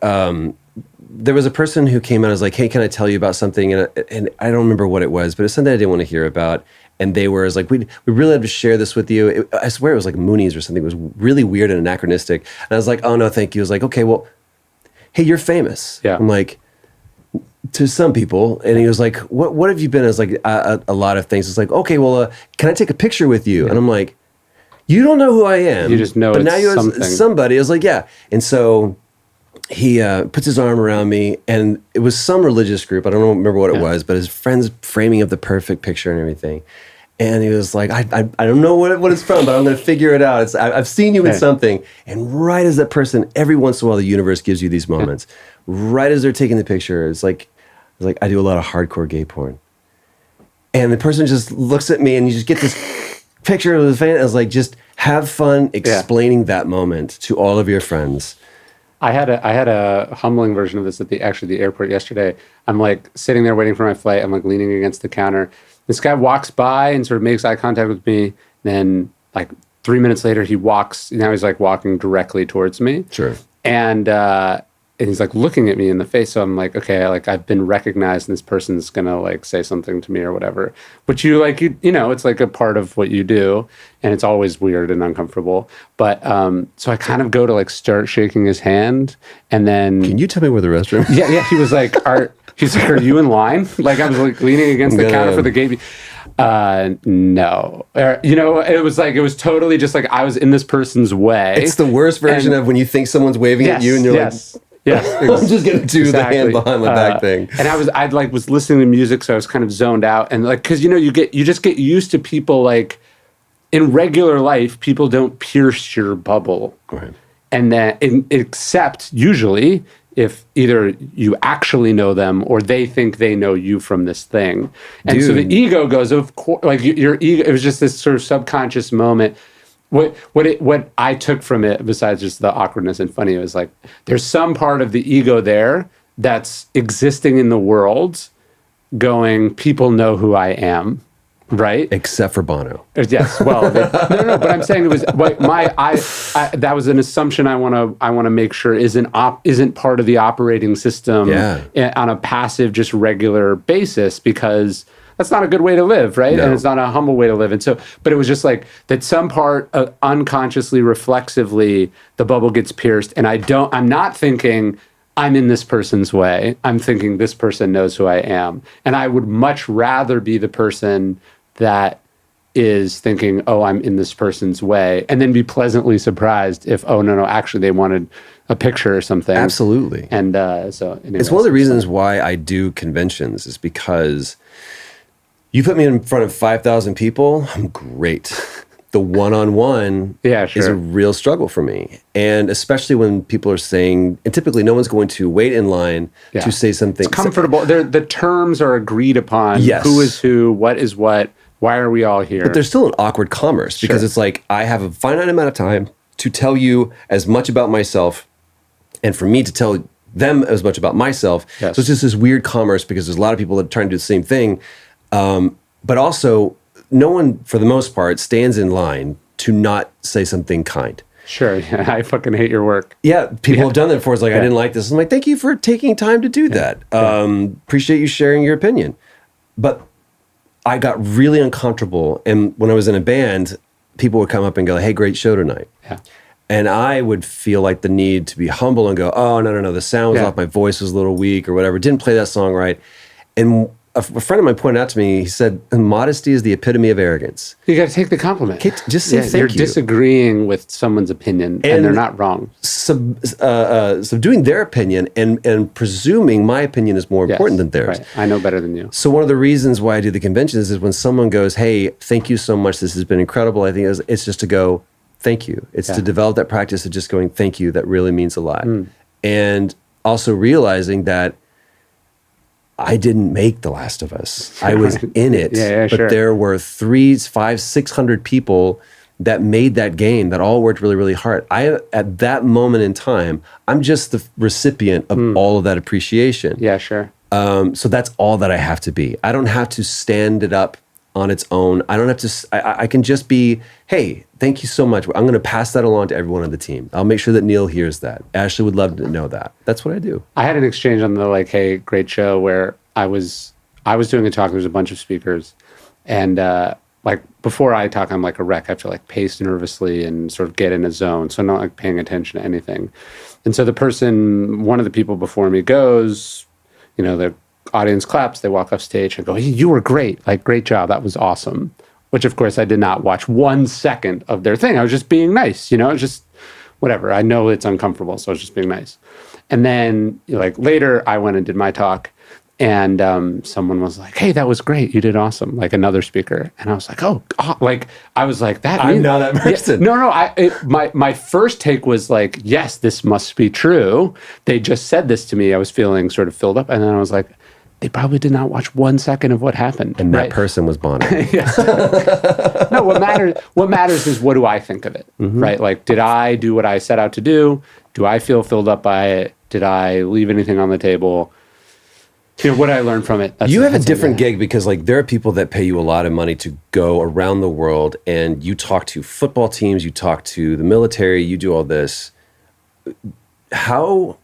there was a person who came out and was like, hey, can I tell you about something? And I don't remember what it was, but it's something I didn't want to hear about. And they were like, we really have to share this with you. I swear it was like Mooney's or something. It was really weird and anachronistic. And I was like, oh, no, thank you. I was like, okay, well, hey, you're famous. Yeah. I'm like, to some people. And he was like, what have you been as? Like a lot of things. It's like, okay, well, can I take a picture with you? Yeah. And I'm like, you don't know who I am. You just know but it's now you're something. Somebody. I was like, yeah. And so he puts his arm around me, and it was some religious group. I don't remember what it was, but his friend's framing of the perfect picture and everything. And he was like, I don't know what it's from, but I'm going to figure it out. I've seen you in something. And right as that person, every once in a while, the universe gives you these moments. Right as they're taking the picture, it's like I do a lot of hardcore gay porn. And the person just looks at me, and you just get this picture of the fan. I was like, just have fun explaining that moment to all of your friends. I had a humbling version of this at the airport yesterday. I'm like sitting there waiting for my flight. I'm like leaning against the counter. This guy walks by and sort of makes eye contact with me. Then like 3 minutes later, now he's like walking directly towards me. Sure. And he's like looking at me in the face. So I'm like, okay, like I've been recognized and this person's going to like say something to me or whatever. But it's like a part of what you do. And it's always weird and uncomfortable. But so I kind of go to like start shaking his hand. And then. Can you tell me where the restroom is? Yeah. He was like, are you in line? Like I was like leaning against the counter for the gate. No. It was totally just like I was in this person's way. It's the worst version of when you think someone's waving at you and you're like, yes, I'm just gonna do the hand behind my back thing. And I was listening to music, so I was kind of zoned out. And like, because you just get used to people like in regular life, people don't pierce your bubble, right. And then except usually if either you actually know them or they think they know you from this thing. And so the ego goes, of course, like your ego. It was just this sort of subconscious moment. What I took from it, besides just the awkwardness and funny, was like there's some part of the ego there that's existing in the world, going, people know who I am, right? Except for Bono. Yes. Well, no. But I'm saying it was that was an assumption I want to make sure isn't part of the operating system on a passive, just regular basis, because that's not a good way to live, right? No. And it's not a humble way to live. And so, but it was just like that some part unconsciously, reflexively, the bubble gets pierced. And I'm not thinking, I'm in this person's way. I'm thinking this person knows who I am. And I would much rather be the person that is thinking, oh, I'm in this person's way, and then be pleasantly surprised if, oh, no, actually they wanted a picture or something. Absolutely. And so anyway, it's one of the reasons why I do conventions is because you put me in front of 5,000 people, I'm great. The one-on-one is a real struggle for me. And especially when people are saying, and typically no one's going to wait in line to say something. It's comfortable. The terms are agreed upon. Yes. Who is who, what is what, why are we all here? But there's still an awkward commerce because it's like, I have a finite amount of time to tell you as much about myself and for me to tell them as much about myself. Yes. So it's just this weird commerce because there's a lot of people that are trying to do the same thing. But also, no one, for the most part, stands in line to not say something kind. Sure. Yeah, I fucking hate your work. Yeah, people have done that before. It's like, I didn't like this. I'm like, thank you for taking time to do that. Appreciate you sharing your opinion. But I got really uncomfortable. And when I was in a band, people would come up and go, hey, great show tonight. Yeah. And I would feel like the need to be humble and go, oh, no, the sound was off, my voice was a little weak or whatever, didn't play that song right. And a friend of mine pointed out to me, he said, modesty is the epitome of arrogance. You got to take the compliment. Just say thank you. You're disagreeing with someone's opinion, and they're not wrong. Subduing their opinion and presuming my opinion is more important than theirs. Right. I know better than you. So one of the reasons why I do the conventions is when someone goes, hey, thank you so much, this has been incredible, I think it's just to go, thank you. It's to develop that practice of just going, thank you, that really means a lot. And also realizing that I didn't make The Last of Us. I was in it. But there were 300, 500, 600 people that made that game that all worked really, really hard. At that moment in time, I'm just the recipient of all of that appreciation. Yeah, sure. So that's all that I have to be. I don't have to stand it up on its own. I don't have to, I can just be, hey, thank you so much. I'm going to pass that along to everyone on the team. I'll make sure that Neil hears that. Ashley would love to know that. That's what I do. I had an exchange on the hey, great show where I was doing a talk. There was a bunch of speakers. And before I talk, I'm like a wreck. I have to pace nervously and sort of get in a zone. So I'm not paying attention to anything. And so one of the people before me goes, the audience claps, they walk off stage and go, hey, you were great. Great job. That was awesome. Which, of course, I did not watch 1 second of their thing. I was just being nice, It's just whatever. I know it's uncomfortable, so I was just being nice. And then, later, I went and did my talk, and someone was like, hey, that was great. You did awesome. Another speaker. And I was like, I was like, that I'm now that person. My first take was yes, this must be true. They just said this to me. I was feeling sort of filled up. And then I was like, they probably did not watch 1 second of what happened. And that person was Bonner. No, what matters is what do I think of it, right? Did I do what I set out to do? Do I feel filled up by it? Did I leave anything on the table? What I learned from it. You have a different gig because there are people that pay you a lot of money to go around the world and you talk to football teams, you talk to the military, you do all this. How...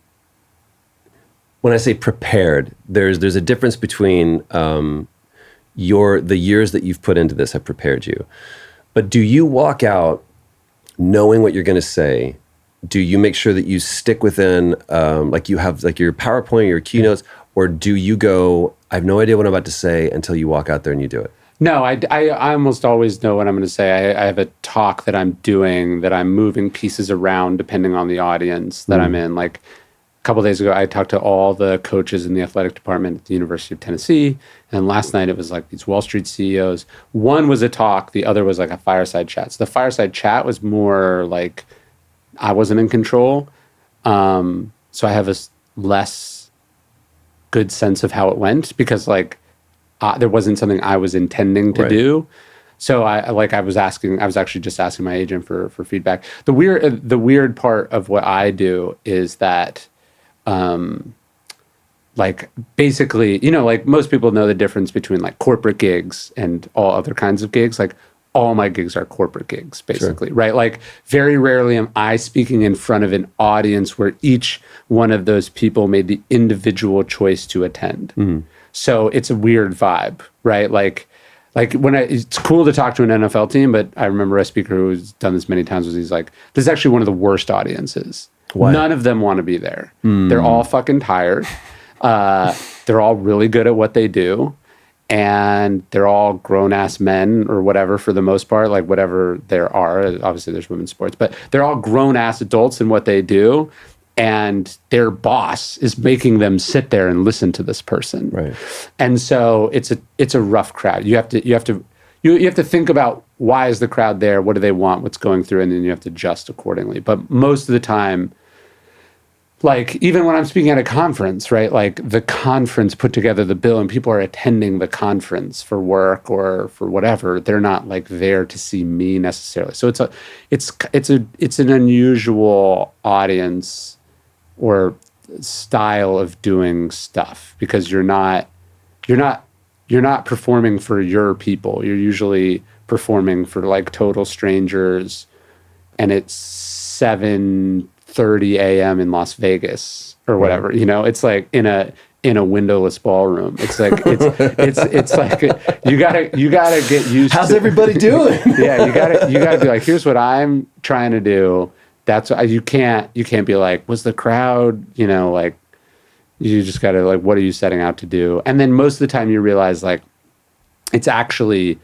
When I say prepared, there's a difference between the years that you've put into this have prepared you. But do you walk out knowing what you're going to say? Do you make sure that you stick within, you have your PowerPoint, your keynotes, or do you go, I have no idea what I'm about to say until you walk out there and you do it? No, I almost always know what I'm going to say. I have a talk that I'm doing that I'm moving pieces around depending on the audience that I'm in. A couple of days ago, I talked to all the coaches in the athletic department at the University of Tennessee. And last night, it was these Wall Street CEOs. One was a talk. The other was a fireside chat. So the fireside chat was more I wasn't in control. So I have a less good sense of how it went because there wasn't something I was intending to do. So I was actually just asking my agent for feedback. The weird part of what I do is that basically, most people know the difference between corporate gigs and all other kinds of gigs. All my gigs are corporate gigs, basically, right? Very rarely am I speaking in front of an audience where each one of those people made the individual choice to attend. So it's a weird vibe, right? like it's cool to talk to an NFL team, but I remember a speaker who's done this many times was he's like, this is actually one of the worst audiences. Why? None of them want to be there. They're all fucking tired. They're all really good at what they do. And they're all grown-ass men or whatever for the most part, like whatever there are. Obviously, there's women's sports, but they're all grown-ass adults in what they do. And their boss is making them sit there and listen to this person. Right. And so it's a rough crowd. You have to think about why is the crowd there? What do they want? What's going through? And then you have to adjust accordingly. But most of the time, like even when I'm speaking at a conference, right? Like the conference put together the bill and people are attending the conference for work or for whatever. They're not like there to see me necessarily. So it's an unusual audience or style of doing stuff because you're not performing for your people. You're usually performing for like total strangers, and it's 7:30 a.m. in Las Vegas or whatever. You know, it's like in a windowless ballroom. It's like it's like you gotta get used. How's to everybody doing? Yeah, you gotta be like, here's what I'm trying to do. That's you can't be like, was the crowd, you know, like you just gotta like, what are you setting out to do? And then most of the time you realize like it's actually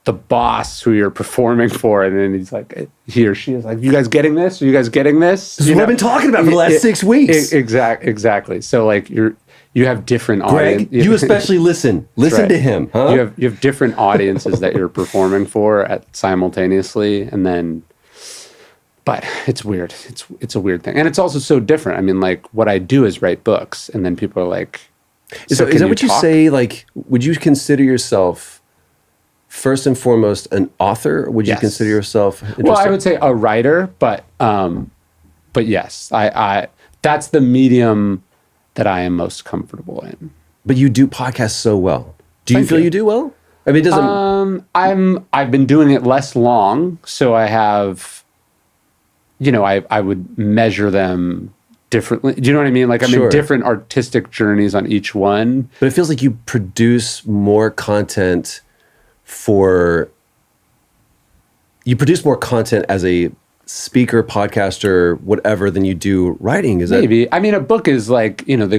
the boss who you're performing for, and then he's like, he or she is like, you guys getting this? Are you guys getting this? This is what I've been talking about for the last 6 weeks. Exactly. So like you have different Greg, you especially listen right. to him. Huh? You have different audiences that you're performing for simultaneously, and then. But it's weird. It's a weird thing, and it's also so different. I mean, like what I do is write books, and then people are like, "So is that what you say? Like, would you consider yourself first and foremost an author? Or would you consider yourself? Well, I would say a writer, but yes, I that's the medium that I am most comfortable in. But you do podcasts so well. Do you feel you do well? I mean, it doesn't. I've been doing it less long, so I have. You know, I would measure them differently. Do you know what I mean? Like I'm in different artistic journeys on each one. But it feels like you produce more content as a speaker, podcaster, whatever, than you do writing. Is that maybe? I mean, a book is like, you know,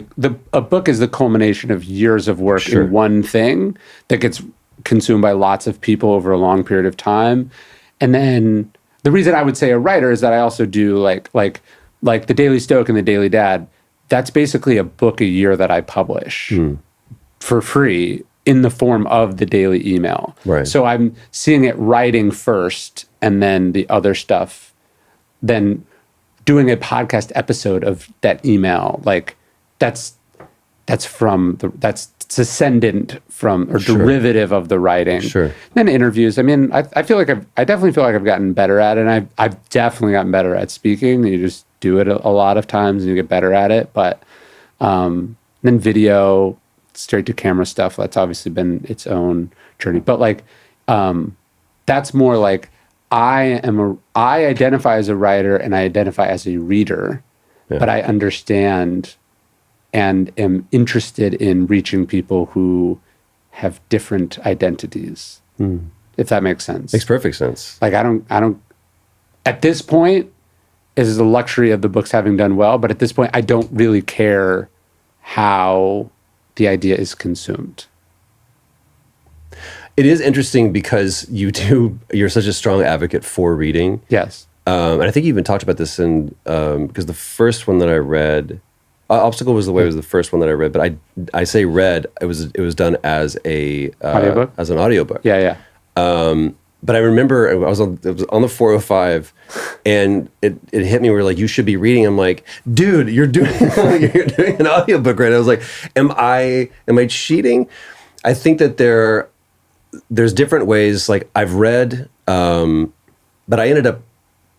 a book is the culmination of years of work in one thing that gets consumed by lots of people over a long period of time. And then the reason I would say a writer is that I also do like the Daily Stoic and the Daily Dad. That's basically a book a year that I publish for free in the form of the daily email. Right. So I'm seeing it writing first, and then the other stuff, then doing a podcast episode of that email. Like that's descendant from or derivative of the writing. Sure. Then interviews. I mean, I definitely feel like I've gotten better at it. And I've definitely gotten better at speaking. You just do it a lot of times and you get better at it. But then video, straight to camera stuff, that's obviously been its own journey. But like that's more like I identify as a writer and I identify as a reader, but I understand and am interested in reaching people who have different identities, if that makes sense. Makes perfect sense. Like I don't, at this point, it is the luxury of the books having done well, but at this point, I don't really care how the idea is consumed. It is interesting because you're such a strong advocate for reading. Yes. And I think you even talked about this because the first one that I read, Obstacle Was the Way was the first one that I read, but I say read, it was done as an audiobook. Yeah. But I remember it was on the 405 and it hit me where like, you should be reading. I'm like, dude, you're doing an audiobook right now. I was like, am I cheating? I think that there's different ways. Like I've read, but I ended up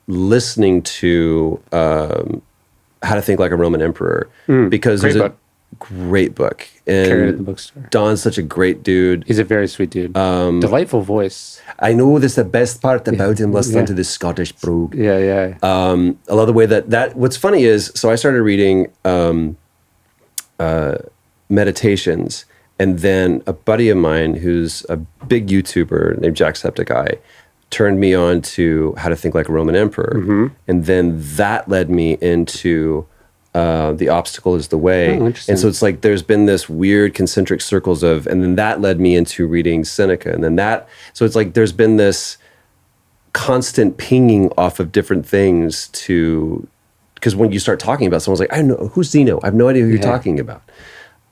listening to How to Think Like a Roman Emperor because there's a great book. And carried at the bookstore. Don's such a great dude. He's a very sweet dude. Delightful voice. I know this the best part about him listening to the Scottish brogue. Yeah. I love the way that what's funny is, so I started reading Meditations, And then a buddy of mine who's a big YouTuber named Jacksepticeye turned me on to How to Think Like a Roman Emperor. And then that led me into The Obstacle is the Way. Oh, interesting. And so it's like there's been this weird concentric circles of, and then that led me into reading Seneca. And then that, so it's like there's been this constant pinging off of different things to, because when you start talking about someone's like, I don't know, who's Zeno? I have no idea who you're talking about.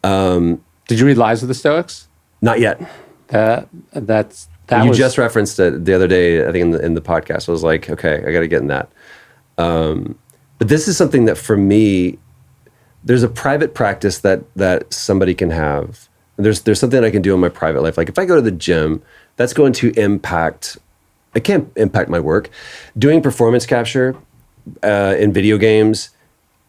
Did you read Lives of the Stoics? Not yet. You just referenced it the other day, I think in the podcast. I was like, okay, I got to get in that. But this is something that for me, there's a private practice that somebody can have. There's something I can do in my private life. Like if I go to the gym, that's going to impact. It can't impact my work. Doing performance capture in video games,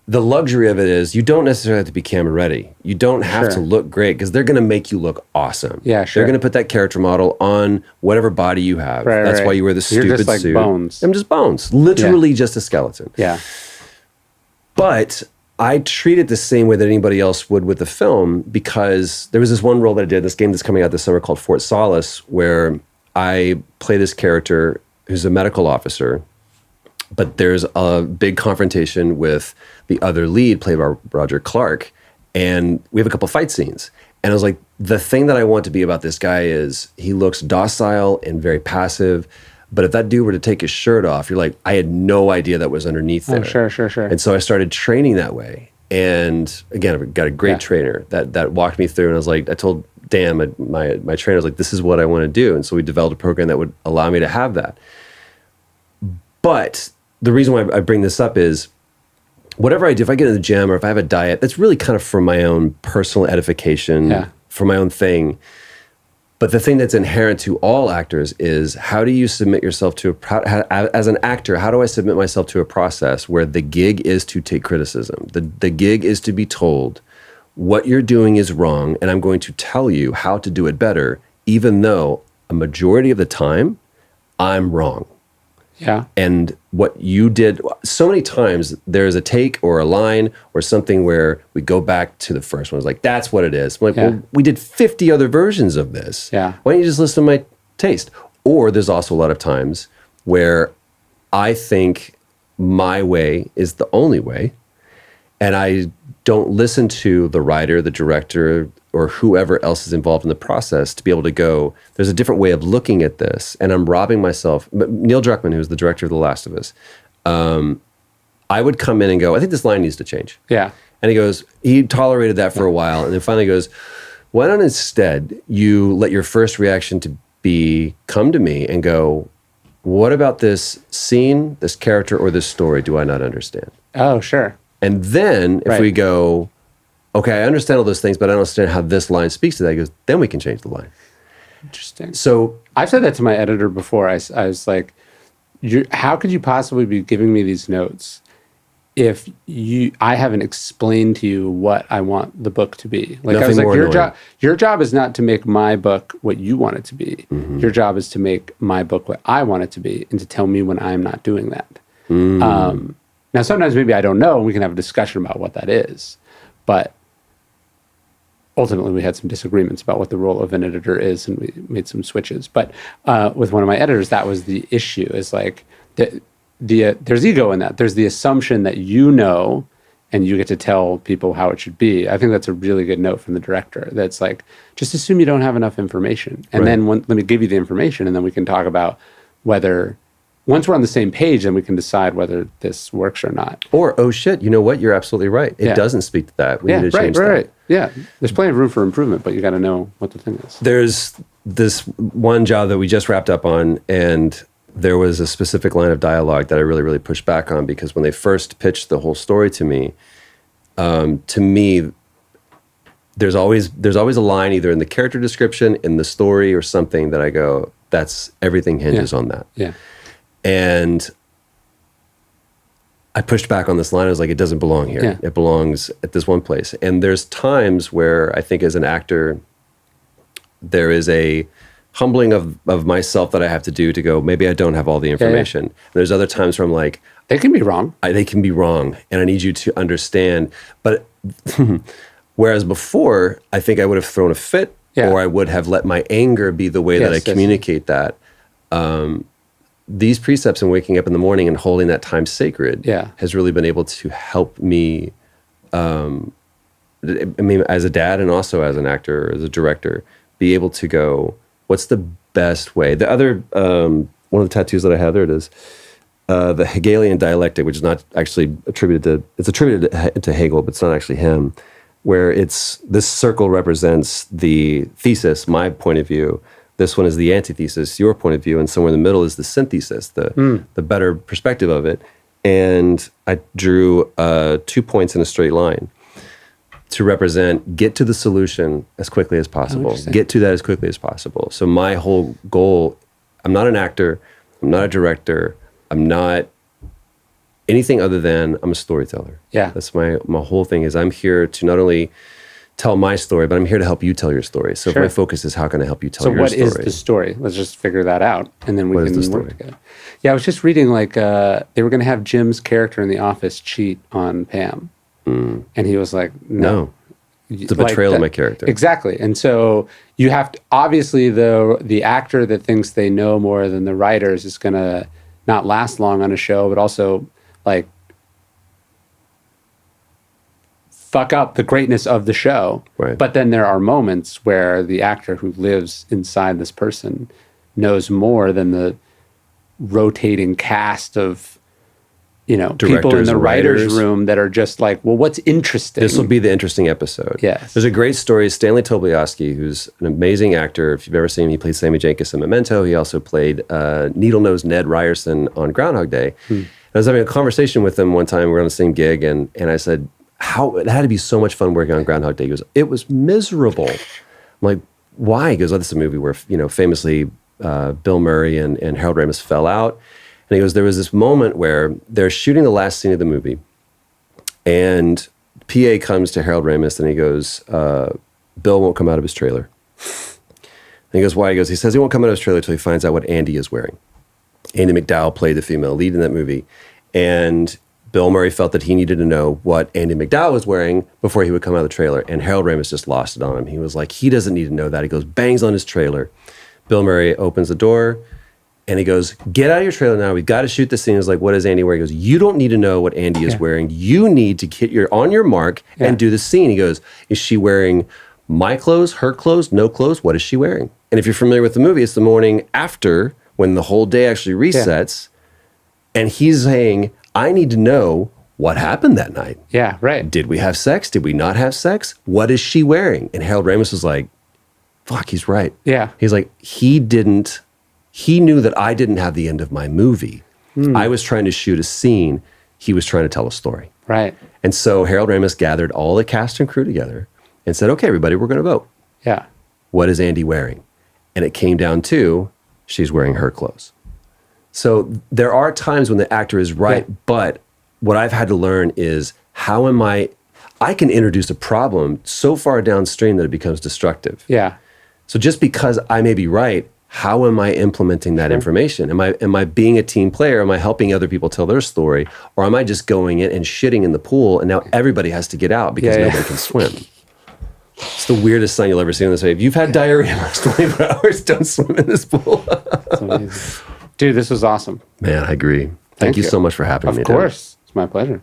the luxury of it is you don't necessarily have to be camera ready. You don't have to look great because they're going to make you look awesome. Yeah, sure. They're going to put that character model on whatever body you have. Right, That's why you wear the stupid You're just like suit. bones. I'm just bones. Literally just a skeleton. Yeah. But I treat it the same way that anybody else would with the film because there was this one role that I did, this game that's coming out this summer called Fort Solace, where I play this character who's a medical officer, but there's a big confrontation with the other lead, played by Roger Clark, and we have a couple fight scenes. And I was like, the thing that I want to be about this guy is he looks docile and very passive, but if that dude were to take his shirt off, you're like, I had no idea that was underneath there. Oh, sure. And so I started training that way. And again, I got a great trainer that walked me through, and I was like, I told Dan, my trainer, I was like, this is what I want to do. And so we developed a program that would allow me to have that. But the reason why I bring this up is whatever I do, if I get in the gym or if I have a diet, that's really kind of for my own personal edification, for my own thing. But the thing that's inherent to all actors is how do you submit yourself to as an actor, how do I submit myself to a process where the gig is to take criticism? The gig is to be told what you're doing is wrong, and I'm going to tell you how to do it better, even though a majority of the time I'm wrong. Yeah. And what you did, so many times there's a take or a line or something where we go back to the first one. It's like, that's what it is. I'm like, well, we did 50 other versions of this. Yeah. Why don't you just listen to my taste? Or there's also a lot of times where I think my way is the only way, and I don't listen to the writer, the director, or whoever else is involved in the process to be able to go, there's a different way of looking at this, and I'm robbing myself. Neil Druckmann, who's the director of The Last of Us, I would come in and go, I think this line needs to change. Yeah. And he goes, he tolerated that for a while, and then finally goes, why don't instead you let your first reaction to be come to me and go, what about this scene, this character, or this story do I not understand? Oh, sure. And then if we go, okay, I understand all those things, but I don't understand how this line speaks to that. He goes, then we can change the line. Interesting. So I've said that to my editor before. I was like, how could you possibly be giving me these notes if I haven't explained to you what I want the book to be? Like I was like, your job is not to make my book what you want it to be. Mm-hmm. Your job is to make my book what I want it to be and to tell me when I'm not doing that. Now, sometimes maybe I don't know, and we can have a discussion about what that is. But ultimately, we had some disagreements about what the role of an editor is, and we made some switches. But with one of my editors, that was the issue, is like, there's ego in that. There's the assumption that you know, and you get to tell people how it should be. I think that's a really good note from the director. That's like, just assume you don't have enough information. And then let me give you the information, and then we can talk about whether... Once we're on the same page, then we can decide whether this works or not. Or, oh shit, you know what? You're absolutely right. It doesn't speak to that. We need to change that. Right. Yeah. There's plenty of room for improvement, but you got to know what the thing is. There's this one job that we just wrapped up on, and there was a specific line of dialogue that I really, really pushed back on, because when they first pitched the whole story to me, there's always a line either in the character description, in the story, or something that I go, that's everything hinges on that. Yeah. And I pushed back on this line. I was like, it doesn't belong here. Yeah. It belongs at this one place. And there's times where I think as an actor, there is a humbling of myself that I have to do to go, maybe I don't have all the information. Yeah. There's other times where I'm like, they can be wrong. They can be wrong. And I need you to understand. But Whereas before, I think I would have thrown a fit, or I would have let my anger be the way that I communicate that. These precepts and waking up in the morning and holding that time sacred has really been able to help me, as a dad and also as an actor, as a director, be able to go, what's the best way? The other, one of the tattoos that I have, there it is, the Hegelian dialectic, which is not actually attributed to Hegel, but it's not actually him, where this circle represents the thesis, my point of view. This one is the antithesis, your point of view, and somewhere in the middle is the synthesis, the better perspective of it. And I drew 2 points in a straight line to represent get to the solution as quickly as possible. Get to that as quickly as possible. So my whole goal, I'm not an actor, I'm not a director, I'm not anything other than I'm a storyteller. Yeah. That's my whole thing is I'm here to not only tell my story, but I'm here to help you tell your story. So if my focus is how can I help you tell your story. So what is the story? Let's just figure that out, and then we can work together. Yeah, I was just reading like they were going to have Jim's character in The Office cheat on Pam, and he was like, no. It's a betrayal of my character. Exactly. And so you have to, obviously the actor that thinks they know more than the writers is going to not last long on a show, but also like fuck up the greatness of the show. Right. But then there are moments where the actor who lives inside this person knows more than the rotating cast of, people in the writer's room that are just like, well, what's interesting? This will be the interesting episode. Yes. There's a great story. Stanley Tobolowsky, who's an amazing actor. If you've ever seen him, he played Sammy Jenkins in Memento. He also played Needle-Nosed Ned Ryerson on Groundhog Day. I was having a conversation with him one time. We were on the same gig, and I said, it had to be so much fun working on Groundhog Day. He goes, it was miserable. I'm like, why? He goes, this is a movie where, famously Bill Murray and Harold Ramis fell out. And he goes, there was this moment where they're shooting the last scene of the movie, and PA comes to Harold Ramis and he goes, Bill won't come out of his trailer. And he goes, why? He says he won't come out of his trailer until he finds out what Andy is wearing. Andy McDowell played the female lead in that movie. And Bill Murray felt that he needed to know what Andy McDowell was wearing before he would come out of the trailer. And Harold Ramis just lost it on him. He was like, he doesn't need to know that. He goes, bangs on his trailer. Bill Murray opens the door and he goes, get out of your trailer now. We've got to shoot this scene. He's like, what is Andy wearing? He goes, you don't need to know what Andy is wearing. You need to get on your mark and do the scene. He goes, is she wearing my clothes, her clothes, no clothes? What is she wearing? And if you're familiar with the movie, it's the morning after when the whole day actually resets. And he's saying, I need to know what happened that night. Yeah, right. Did we have sex? Did we not have sex? What is she wearing? And Harold Ramis was like, fuck, he's right. Yeah. He's like, he knew that I didn't have the end of my movie. I was trying to shoot a scene. He was trying to tell a story. Right. And so Harold Ramis gathered all the cast and crew together and said, okay, everybody, we're going to vote. Yeah. What is Andy wearing? And it came down to, she's wearing her clothes. So there are times when the actor is right, but what I've had to learn is I can introduce a problem so far downstream that it becomes destructive. Yeah. So just because I may be right, how am I implementing that information? Am I being a team player? Am I helping other people tell their story? Or am I just going in and shitting in the pool and now everybody has to get out because nobody can swim? It's the weirdest sign you'll ever see on this wave. You've had diarrhea in the last 24 hours, don't swim in this pool. That's amazing. Dude, this was awesome. Man, I agree. Thank you so much for having me. Of course. It's my pleasure.